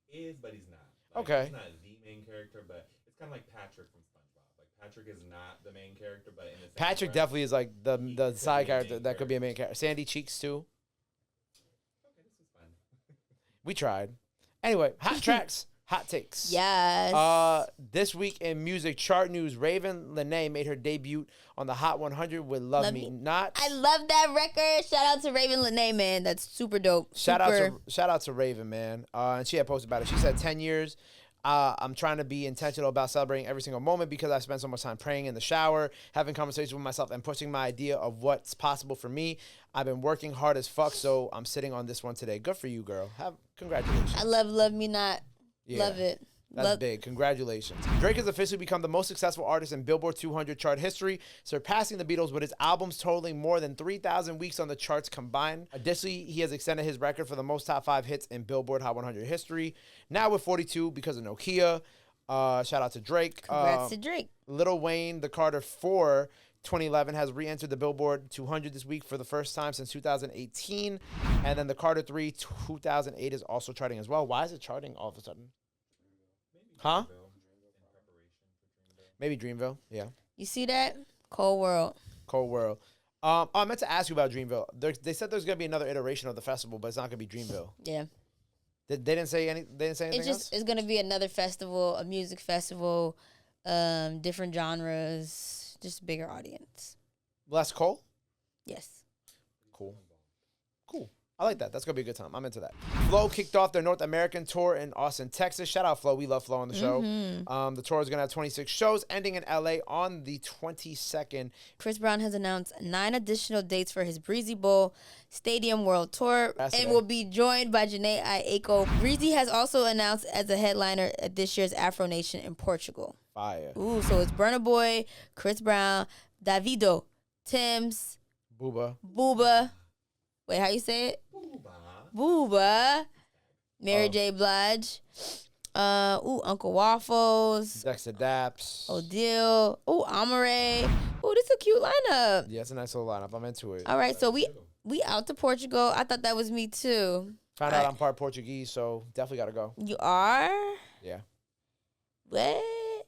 He is, but he's not. Like, Okay. He's not the main character, but it's kind of like Patrick from SpongeBob. Like Patrick is not the main character, but in the same Patrick breath, definitely is like the could side be a character main that could be a main character. Sandy Cheeks too. Okay, this is fun. We tried. Anyway, hot tracks, hot takes. Yes. This week in music chart news, Raven Lenae made her debut on the Hot 100 with "Love Me Not." I love that record. Shout out to Raven Lenae, man. That's super dope. Shout out to Raven, man. And she had posted about it. She said 10 years. I'm trying to be intentional about celebrating every single moment because I spent so much time praying in the shower, having conversations with myself, and pushing my idea of what's possible for me. I've been working hard as fuck, so I'm sitting on this one today. Good for you, girl. Congratulations. I love Me Not. Yeah. Love it. That's big. Congratulations. Drake has officially become the most successful artist in Billboard 200 chart history, surpassing the Beatles with his albums totaling more than 3,000 weeks on the charts combined. Additionally, he has extended his record for the most top 5 hits in Billboard Hot 100 history, now with 42 because of Nokia. Shout out to Drake. Congrats to Drake. Lil Wayne, the Carter 4, 2011, has re-entered the Billboard 200 this week for the first time since 2018. And then the Carter 3, 2008 is also charting as well. Why is it charting all of a sudden? Huh? Maybe Dreamville. Yeah. You see that? Cold World. Cold World. I meant to ask you about Dreamville. They said there's gonna be another iteration of the festival, but it's not gonna be Dreamville. Yeah. They didn't say any. They didn't say anything else. It's gonna be another festival, a music festival, different genres, just bigger audience. Less Cole. Yes. Cool. I like that. That's going to be a good time. I'm into that. Flow kicked off their North American tour in Austin, Texas. Shout out Flow. We love Flow on the show. The tour is going to have 26 shows, ending in L.A. on the 22nd. Chris Brown has announced 9 additional dates for his Breezy Bowl Stadium World Tour and will be joined by Janae Aiko. Breezy has also announced as a headliner at this year's Afro Nation in Portugal. Fire. Ooh, so it's Burna Boy, Chris Brown, Davido, Tim's, Booba. Wait, how you say it? Booba. Mary J. Blige. Uncle Waffles. Dexter Daps. Odile. Amare. This is a cute lineup. Yeah, it's a nice little lineup. I'm into it. All right, so we out to Portugal. I thought that was me too. Found out I'm part Portuguese, so definitely got to go. You are? Yeah. What?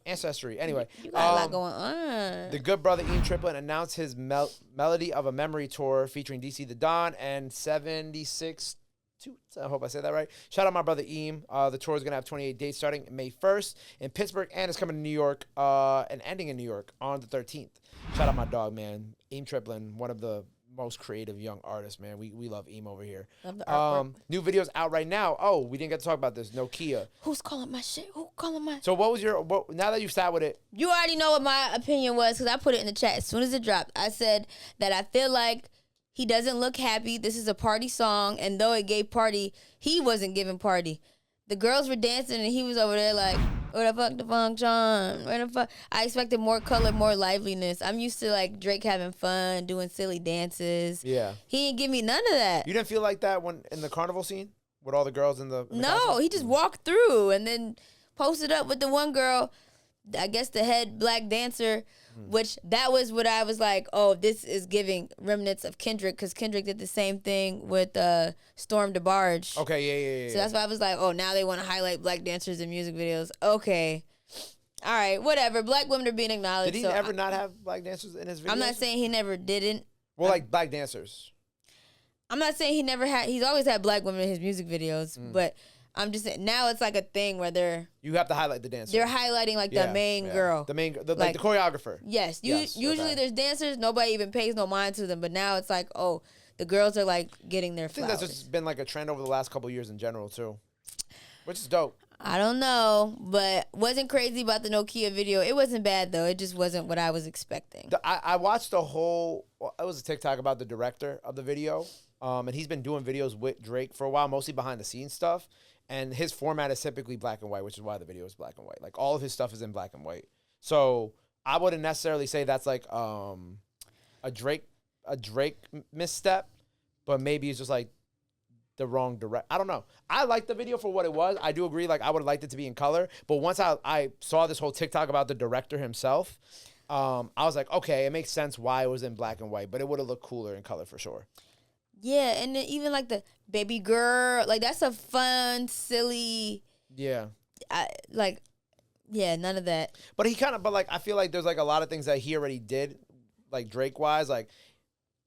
Ancestry. Anyway. You got a lot going on. The good brother Ian Triplin announced his Melody of a Memory tour featuring DC the Don and 76 Toots. I hope I said that right. Shout out my brother Eam. The tour is going to have 28 dates starting May 1st in Pittsburgh and it's coming to New York and ending in New York on the 13th. Shout out my dog, man. Eam Triplin, one of the most creative young artists, man. We love Eam over here. Love the artwork. New videos out right now. Oh, we didn't get to talk about this. Nokia. Who's calling my shit? Who calling my... So what was now that you've sat with it? You already know what my opinion was because I put it in the chat as soon as it dropped. I said that I feel like he doesn't look happy. This is a party song. And though it gave party, he wasn't giving party. The girls were dancing and he was over there like, where the fuck the function? Where the fuck? I expected more color, more liveliness. I'm used to like Drake having fun, doing silly dances. Yeah. He didn't give me none of that. You didn't feel like that when in the carnival scene with all the girls in the No, costume? he just walked through and then posted up with the one girl, I guess the head black dancer, which that was what I was like, oh, this is giving remnants of Kendrick because Kendrick did the same thing with Storm DeBarge. Okay, yeah. So that's why I was like, oh, now they want to highlight black dancers in music videos. Okay. All right, whatever. Black women are being acknowledged. Did he ever not have black dancers in his videos? I'm not saying he never didn't. Well, like black dancers. I'm not saying he never had. He's always had black women in his music videos, but I'm just saying now it's like a thing where you have to highlight the dancer. They're highlighting like the main girl. The main, like the choreographer. Yes. Usually there's dancers, nobody even pays no mind to them, but now it's like, oh, the girls are like getting their flowers. I think that's just been like a trend over the last couple of years in general too, which is dope. I don't know, but wasn't crazy about the Nokia video. It wasn't bad though. It just wasn't what I was expecting. I watched the whole. It was a TikTok about the director of the video, and he's been doing videos with Drake for a while, mostly behind the scenes stuff. And his format is typically black and white, which is why the video is black and white. Like all of his stuff is in black and white. So I wouldn't necessarily say that's like a Drake misstep, but maybe it's just like the wrong direct. I don't know. I like the video for what it was. I do agree. Like I would have liked it to be in color. But once I saw this whole TikTok about the director himself, I was like, okay, it makes sense why it was in black and white. But it would have looked cooler in color for sure. Yeah, and then even like the baby girl, like that's a fun, silly. Yeah. Yeah, none of that. But like I feel like there's like a lot of things that he already did, like Drake wise. Like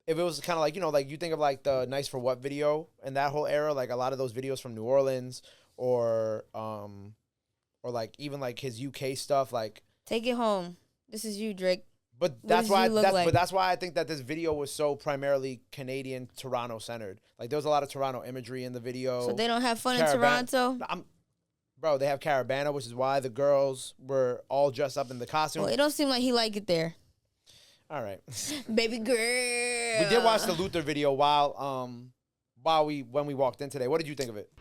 if it was kind of like, you know, like you think of like the Nice for What video and that whole era, like a lot of those videos from New Orleans or like even like his UK stuff, like Take It Home. This is you, Drake. But that's why I think that this video was so primarily Canadian, Toronto centered. Like there was a lot of Toronto imagery in the video. So they don't have fun in Toronto? Bro, they have Caravana, which is why the girls were all dressed up in the costume. Well, it don't seem like he like it there. All right. Baby girl. We did watch the Luther video when we walked in today. What did you think of it?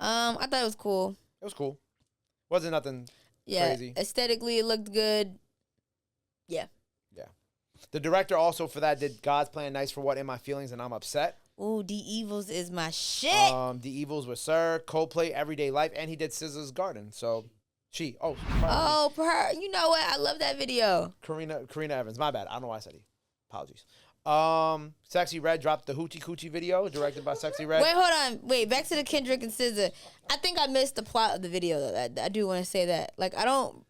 I thought it was cool. It was cool. Wasn't nothing crazy. Aesthetically, it looked good. Yeah. Yeah. The director also for that did God's Plan, Nice for What, In My Feelings, and I'm Upset. Ooh, The Evils is my shit. The Evils with Sir, Coldplay, Everyday Life, and he did SZA's Garden. So, you know what? I love that video. Karina Evans. My bad. I don't know why I said he. Apologies. Sexyy Red dropped the Hoochie Coochie video, directed by Sexyy Red. Wait, hold on. Wait, back to the Kendrick and SZA. I think I missed the plot of the video, though. I do want to say that. Like, I don't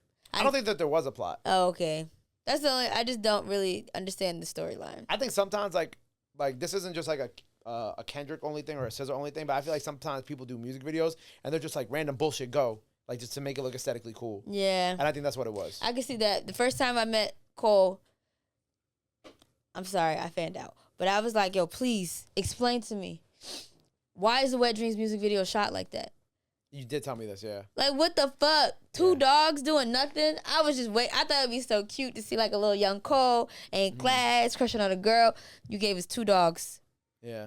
think that there was a plot. Oh, okay. That's the only. I just don't really understand the storyline. I think sometimes like this isn't just like a Kendrick only thing or a SZA only thing, but I feel like sometimes people do music videos and they're just like random bullshit like just to make it look aesthetically cool. Yeah. And I think that's what it was. I can see that. The first time I met Cole, I'm sorry, I fanned out. But I was like, yo, please explain to me. Why is the Wet Dreams music video shot like that? You did tell me this, yeah. Like, what the fuck? Two dogs doing nothing? I was just I thought it'd be so cute to see like a little young Cole in class crushing on a girl. You gave us 2 dogs. Yeah.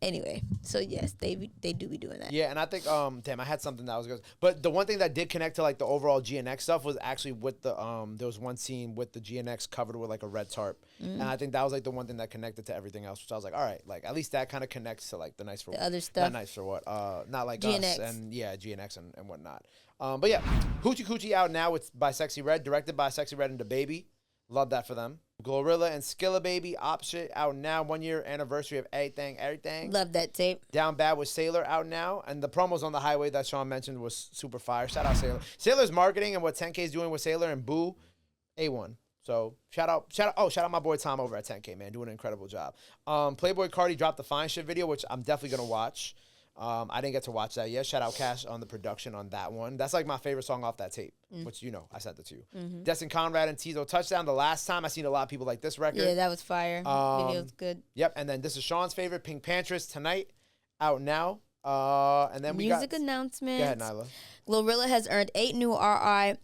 Anyway, so yes, they do be doing that. Yeah, and I think I had something that was good. But the one thing that did connect to like the overall GNX stuff was actually with the there was one scene with the GNX covered with like a red tarp. And I think that was like the one thing that connected to everything else, which I was like, all right, like at least that kind of connects to like the Nice for the other stuff. Not Nice for What. Not like GNX. Us and GNX and whatnot. But yeah, Hoochie Coochie out now. It's by Sexyy Red, directed by Sexyy Red and DaBaby. Love that for them. Glorilla and Skilla Baby, Option out now. 1 year anniversary of Everything. Love that tape. Down Bad with Sailor out now. And the promos on the highway that Sean mentioned was super fire. Shout out Sailor. Sailor's marketing and what 10K is doing with Sailor and Boo, A1. So shout out my boy Tom over at 10K, man. Doing an incredible job. Playboy Cardi dropped the Fine Shit video, which I'm definitely going to watch. I didn't get to watch that yet. Shout out Cash on the production on that one. That's like my favorite song off that tape, which I said that to you. Destin Conrad and Tizo Touchdown. The last time I seen a lot of people like this record. Yeah, that was fire. Video was good. Yep, and then this is Sean's favorite, Pink Panthers, Tonight, out now. And then we got music announcements. Go ahead, Nyla. Glorilla has earned 8 new RIAA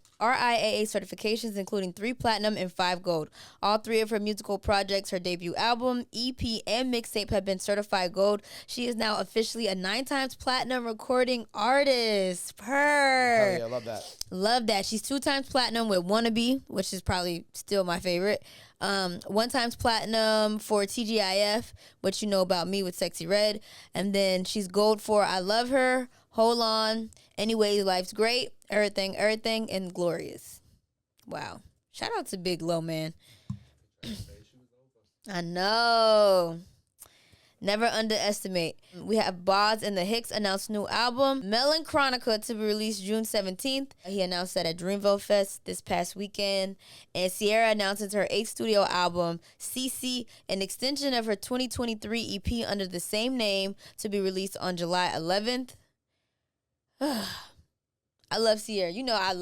certifications, including 3 platinum and 5 gold. All 3 of her musical projects, her debut album, EP, and mixtape have been certified gold. She is now officially a 9 times platinum recording artist. Hell yeah, love that. Love that. She's 2 times platinum with Wannabe, which is probably still my favorite. 1 times platinum for TGIF, which you know about me with Sexyy Red. And then she's gold for I Love Her, Hold On, Anyway, Life's Great, Everything, and Glorious. Wow. Shout out to Big Low, man. I know. Never underestimate. We have Boz and the Hicks announced new album, Melanchronica, to be released June 17th. He announced that at Dreamville Fest this past weekend. And Sierra announces her 8th studio album, CC, an extension of her 2023 EP under the same name, to be released on July 11th. I love Sierra. You know I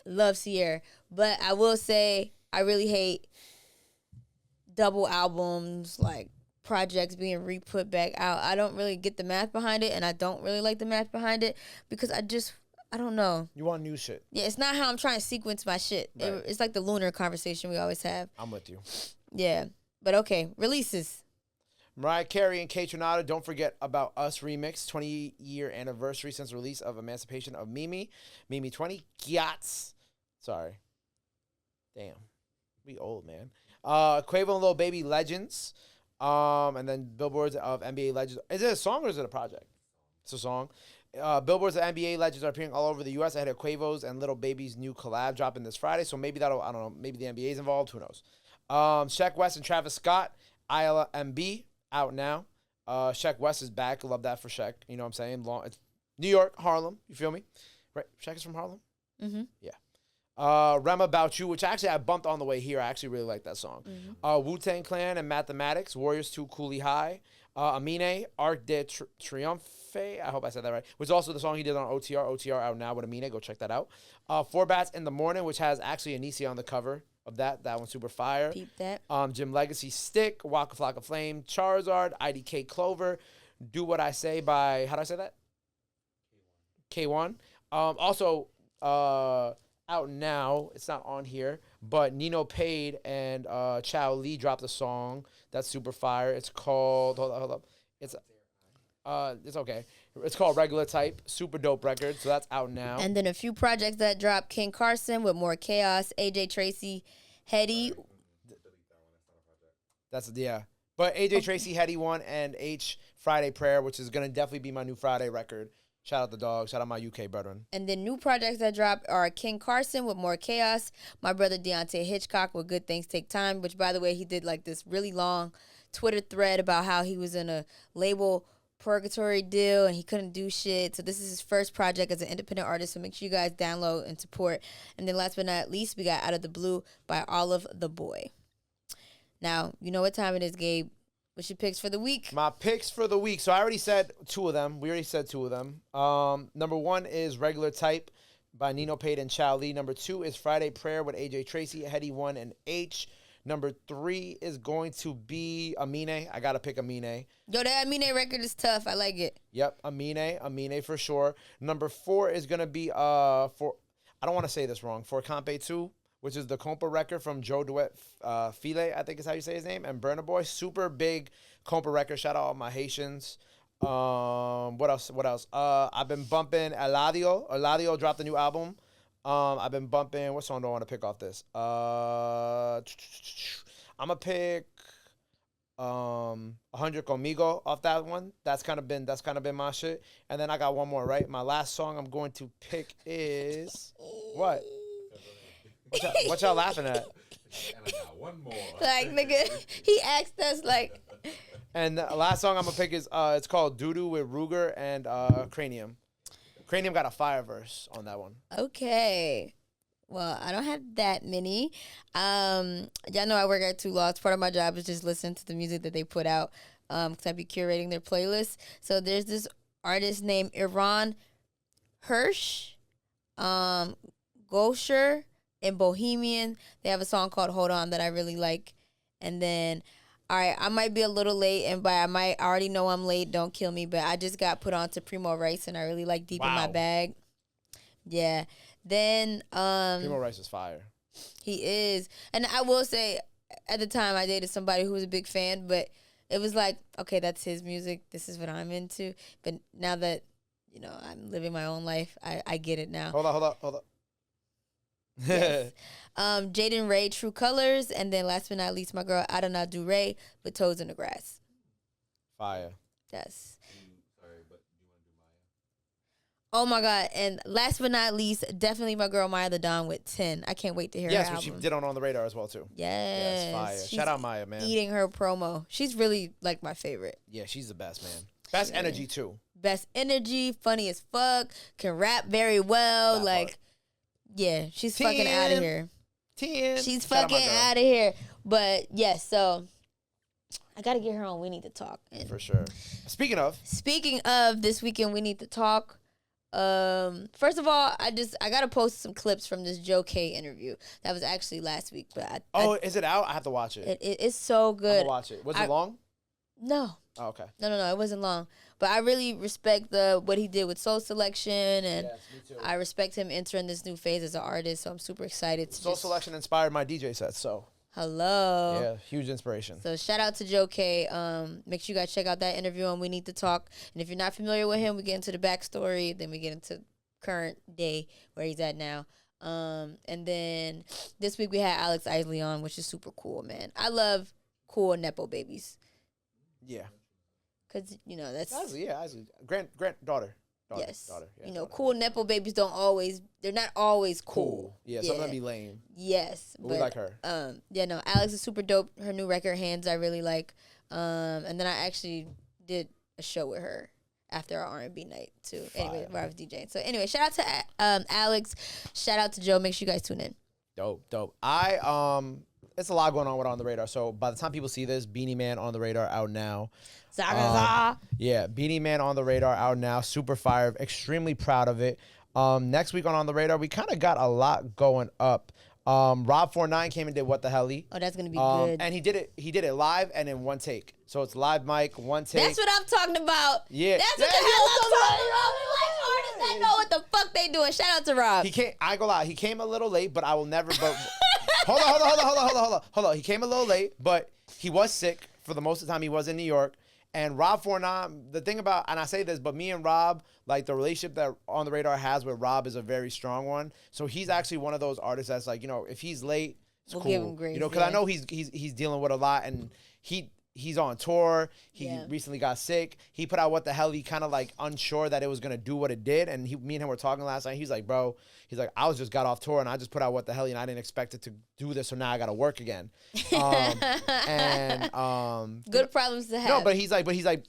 love Sierra. But I will say I really hate double albums, like projects being re-put back out. I don't really get the math behind it, and I don't really like the math behind it because I don't know. You want new shit. Yeah, it's not how I'm trying to sequence my shit. Right. It's like the lunar conversation we always have. I'm with you. Yeah, but okay, releases. Mariah Carey and Kate Renata, Don't Forget About Us remix, 20-year anniversary since the release of Emancipation of Mimi. Mimi 20, Gyats. Sorry. Damn. We old, man. Quavo and Lil Baby, Legends. And then billboards of NBA legends. Is it a song or is it a project? It's a song. Billboards of NBA legends are appearing all over the U.S. ahead of Quavo's and Little Baby's new collab dropping this Friday. So maybe I don't know, maybe the NBA's involved. Who knows? Sheck West and Travis Scott, ILMB, out now. Sheck West is back. Love that for Sheck. You know what I'm saying? It's New York, Harlem. You feel me? Right? Sheck is from Harlem? Mm-hmm. Yeah. Rema About You, which actually I bumped on the way here. I actually really like that song. Mm-hmm. Wu-Tang Clan and Mathematics, Warriors 2, Cooley High. Amine, Arc de Triomphe, I hope I said that right, which is also the song he did on OTR out now with Amine. Go check that out. Four Bats in the Morning, which has actually Anisia on the cover of that. That one's super fire. Peep that. Jim Legacy, Stick, Waka Flocka Flame, Charizard, IDK Clover, Do What I Say by, how do I say that? K1. Also, out now, it's not on here, but Nino Paid and Chow Lee dropped a song that's super fire. It's called, hold up. It's okay. It's called Regular Type, super dope record, so that's out now. And then a few projects that dropped: King Carson with More Chaos, AJ Tracy, Hetty. That's, yeah. But AJ Tracy, Hetty one, and H Friday Prayer, which is going to definitely be my new Friday record. Shout out the dog. Shout out my UK brethren. And then new projects that dropped are King Carson with More Chaos, my brother Deontay Hitchcock with Good Things Take Time, which, by the way, he did like this really long Twitter thread about how he was in a label purgatory deal and he couldn't do shit. So this is his first project as an independent artist, so make sure you guys download and support. And then last but not least, we got Out of the Blue by Olive the Boy. Now, you know what time it is, Gabe. What's your picks for the week? My picks for the week. So I already said two of them. We already said two of them. Number one is Regular Type by Nino Paid and Chow Lee. Number two is Friday Prayer with AJ Tracy, Hetty One, and H. Number three is going to be Amine. I got to pick Amine. Yo, that Amine record is tough. I like it. Yep, Amine for sure. Number four is going to be, I don't want to say this wrong, For Campe 2, which is the compa record from Joe Duet File, I think is how you say his name, and Burna Boy. Super big compa record. Shout out all my Haitians. What else? I've been bumping Eladio. Eladio dropped a new album. I've been bumping, what song do I want to pick off this? I'm going to pick 100 Conmigo off that one. That's kind of been my shit. And then I got one more, right? My last song I'm going to pick is, what? What y'all laughing at? And I got one more. Like, nigga, he asked us, like. And the last song I'm gonna pick is it's called Doodoo with Ruger and Cranium. Cranium got a fire verse on that one. Okay. Well, I don't have that many. Y'all know I work at Two Laws. Part of my job is just listen to the music that they put out because I be curating their playlists. So there's this artist named Iran Hirsch, Gosher, and Bohemian. They have a song called Hold On that I really like. And then, all right, I might be a little late, and I already know I'm late. Don't kill me, but I just got put on to Primo Rice, and I really like Deep in My Bag. Yeah. Then Primo Rice is fire. He is. And I will say, at the time, I dated somebody who was a big fan, but it was like, okay, that's his music. This is what I'm into. But now that, you know, I'm living my own life, I get it now. Hold on. Yes. Jaden Ray, True Colors, and then last but not least, my girl Adana Dure with Toes in the Grass. Fire. Yes. Sorry, but do you want to do Maya? Oh my God! And last but not least, definitely my girl Maya the Dawn with 10. I can't wait to hear her Yes, album. which she did on the Radar as well too. Yes, Fire. She's Shout out Maya, man. eating her promo. She's really like my favorite. Yeah, she's the best, man. Best energy too. Best energy, funny as fuck, can rap very well. That like, part. yeah, she's fucking out of here. 10. She's Shout out my fucking girl. out of here. But yes, so I gotta get her on. We need to talk. And For sure. Speaking of this weekend, we need to talk. First of all, I gotta post some clips from this Joe K interview that was actually last week. But is it out? I have to watch it. It's so I'm good. gonna watch it. Was it long? No. Oh, okay. No, it wasn't long. But I really respect what he did with Soul Selection, and Yes, me too. I respect him entering this new phase as an artist. So I'm super excited. Soul Selection inspired my DJ set, so Hello. yeah, huge inspiration. So shout out to Joe K. Make sure you guys check out that interview on We Need to Talk. And if you're not familiar with him, we get into the backstory. Then we get into current day where he's at now. And then this week we had Alex Isley on, which is super cool, man. I love cool Nepo babies. Yeah. Because, you know, that's... Isley. Granddaughter. Yes. Daughter. Yeah, you know, daughter. cool Nepo babies they're not always cool. Yeah, some of them be lame. Yes. But we like her. Yeah, no, Alex is super dope. Her new record, Hands, I really like. And then I actually did a show with her after our R&B night, too. Anyway, where I was DJing. So, anyway, shout out to Alex. Shout out to Joe. Make sure you guys tune in. Dope. It's a lot going on with On The Radar. So, by the time people see this, Beanie Man On The Radar out now. Yeah, Beanie Man On The Radar out now. Super fire. Extremely proud of it. Next week on The Radar, we kind of got a lot going up. Rob 49 came and did What the Helly. Oh, that's gonna be good. And he did it live and in one take. So it's live mic, one take. That's what I'm talking about. Yeah. That's what the hell I'm talking about. Like artists, I know what the fuck they doing. Shout out to Rob. I ain't gonna lie, he came a little late, but I will never hold on. He came a little late, but he was sick for the most of the time he was in New York. And Rob 49, the thing about, and I say this, but me and Rob, like the relationship that On The Radar has with Rob is a very strong one. So he's actually one of those artists that's like, you know, if he's late, it's cool. Give him grace, you know, because I know he's dealing with a lot, and he's on tour. He recently got sick. He put out What the Hell. He kind of like unsure that it was gonna do what it did. And me and him were talking last night. He's like, bro, I just got off tour and I just put out What the Hell, and I didn't expect it to do this. So now I got to work again. Good problems to have. No, but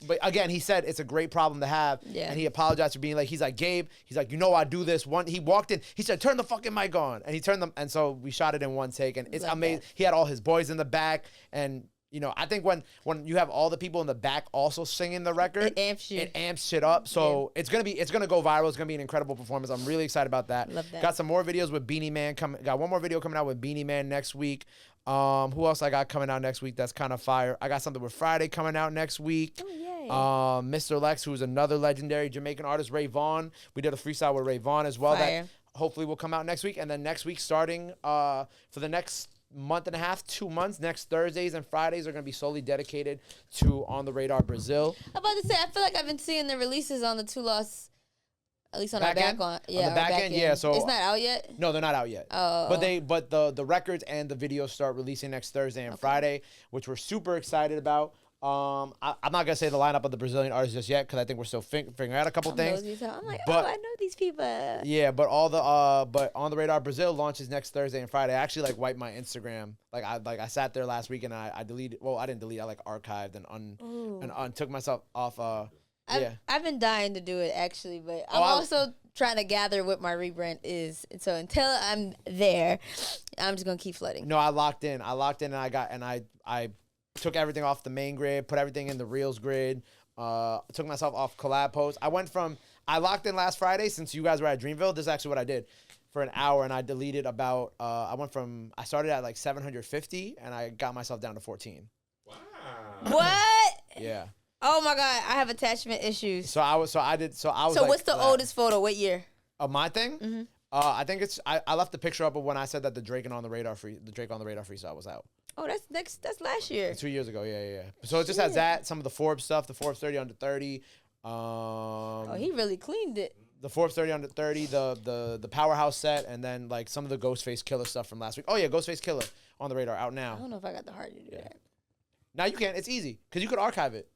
but again, he said it's a great problem to have. Yeah. And he apologized for being like, he's like, Gabe, he's like, you know, I do this one. He walked in, he said, turn the fucking mic on. And he turned them. And so we shot it in one take, and it's amazing. He had all his boys in the back, and you know, I think when you have all the people in the back also singing the record, it amps shit up. So it's gonna go viral. It's gonna be an incredible performance. I'm really excited about that. Love that. Got some more videos with Beanie Man got one more video coming out with Beanie Man next week. Who else I got coming out next week that's kind of fire? I got something with Friday coming out next week. Oh, yay. Mr. Lex, who's another legendary Jamaican artist, Ray Vaughn. We did a freestyle with Ray Vaughn as well. Fire. That hopefully will come out next week. And then next week, starting for the next month and a half, 2 months, next Thursdays and Fridays are going to be solely dedicated to On The Radar Brazil. I'm about to say, I feel like I've been seeing the releases on the Two Lost, at least on our back on the back end. Yeah, so it's not out yet. No, they're not out yet. Oh, but the records and the videos start releasing next Thursday and Friday, which we're super excited about. I'm not gonna say the lineup of the Brazilian artists just yet because I think we're still figuring out a couple things. I'm like, I know these people. Yeah, but but On The Radar Brazil launches next Thursday and Friday. I actually wiped my Instagram. I sat there last week and I deleted. Well, I didn't delete. I archived and took myself off. I've been dying to do it actually, but I'm also trying to gather what my rebrand is. And so until I'm there, I'm just gonna keep flooding. No, I locked in and I took everything off the main grid, put everything in the Reels grid, took myself off collab posts. I locked in last Friday since you guys were at Dreamville. This is actually what I did for an hour, and I deleted about, I started at 750 and I got myself down to 14. Wow. What? Yeah. Oh my God, I have attachment issues. So what's the oldest photo? What year? Of my thing? Mm-hmm. I think I left the picture up of when I said that the Drake On The Radar freestyle was out. Oh, that's last year. 2 years ago, yeah. So it just has that, some of the Forbes stuff, the Forbes 30 under 30. He really cleaned it. The Forbes 30 under 30, the Powerhouse set, and then some of the Ghostface Killer stuff from last week. Oh yeah, Ghostface Killer On The Radar out now. I don't know if I got the heart to do that. Now you can. It's easy because you could archive it.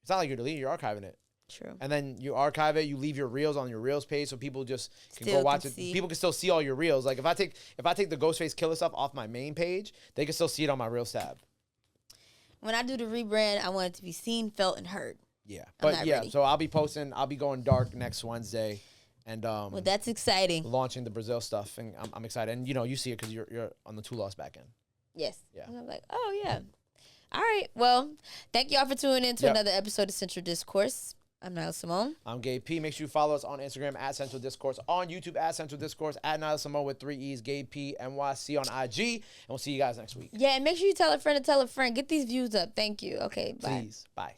It's not like you're deleting, you're archiving it. True. And then you archive it, you leave your reels on your reels page so people just can go watch it. People can still see all your reels. Like if I take the Ghostface Killer stuff off my main page, they can still see it on my reels tab. When I do the rebrand, I want it to be seen, felt, and heard. Yeah. But yeah, ready. So I'll be going dark next Wednesday. And well, that's exciting. Launching the Brazil stuff, and I'm excited. And you see it because you're on the Two Lost back end. Yes. Yeah. And I'm like, oh yeah. All right. Well, thank y'all for tuning in to another episode of Central Discourse. I'm Nyla Simone. I'm Gabe P. Make sure you follow us on Instagram at Central Discourse, on YouTube at Central Discourse, at Nyla Simone with 3 E's, Gabe P, NYC on IG. And we'll see you guys next week. Yeah, and make sure you tell a friend to tell a friend. Get these views up. Thank you. Okay, bye. Please. Bye.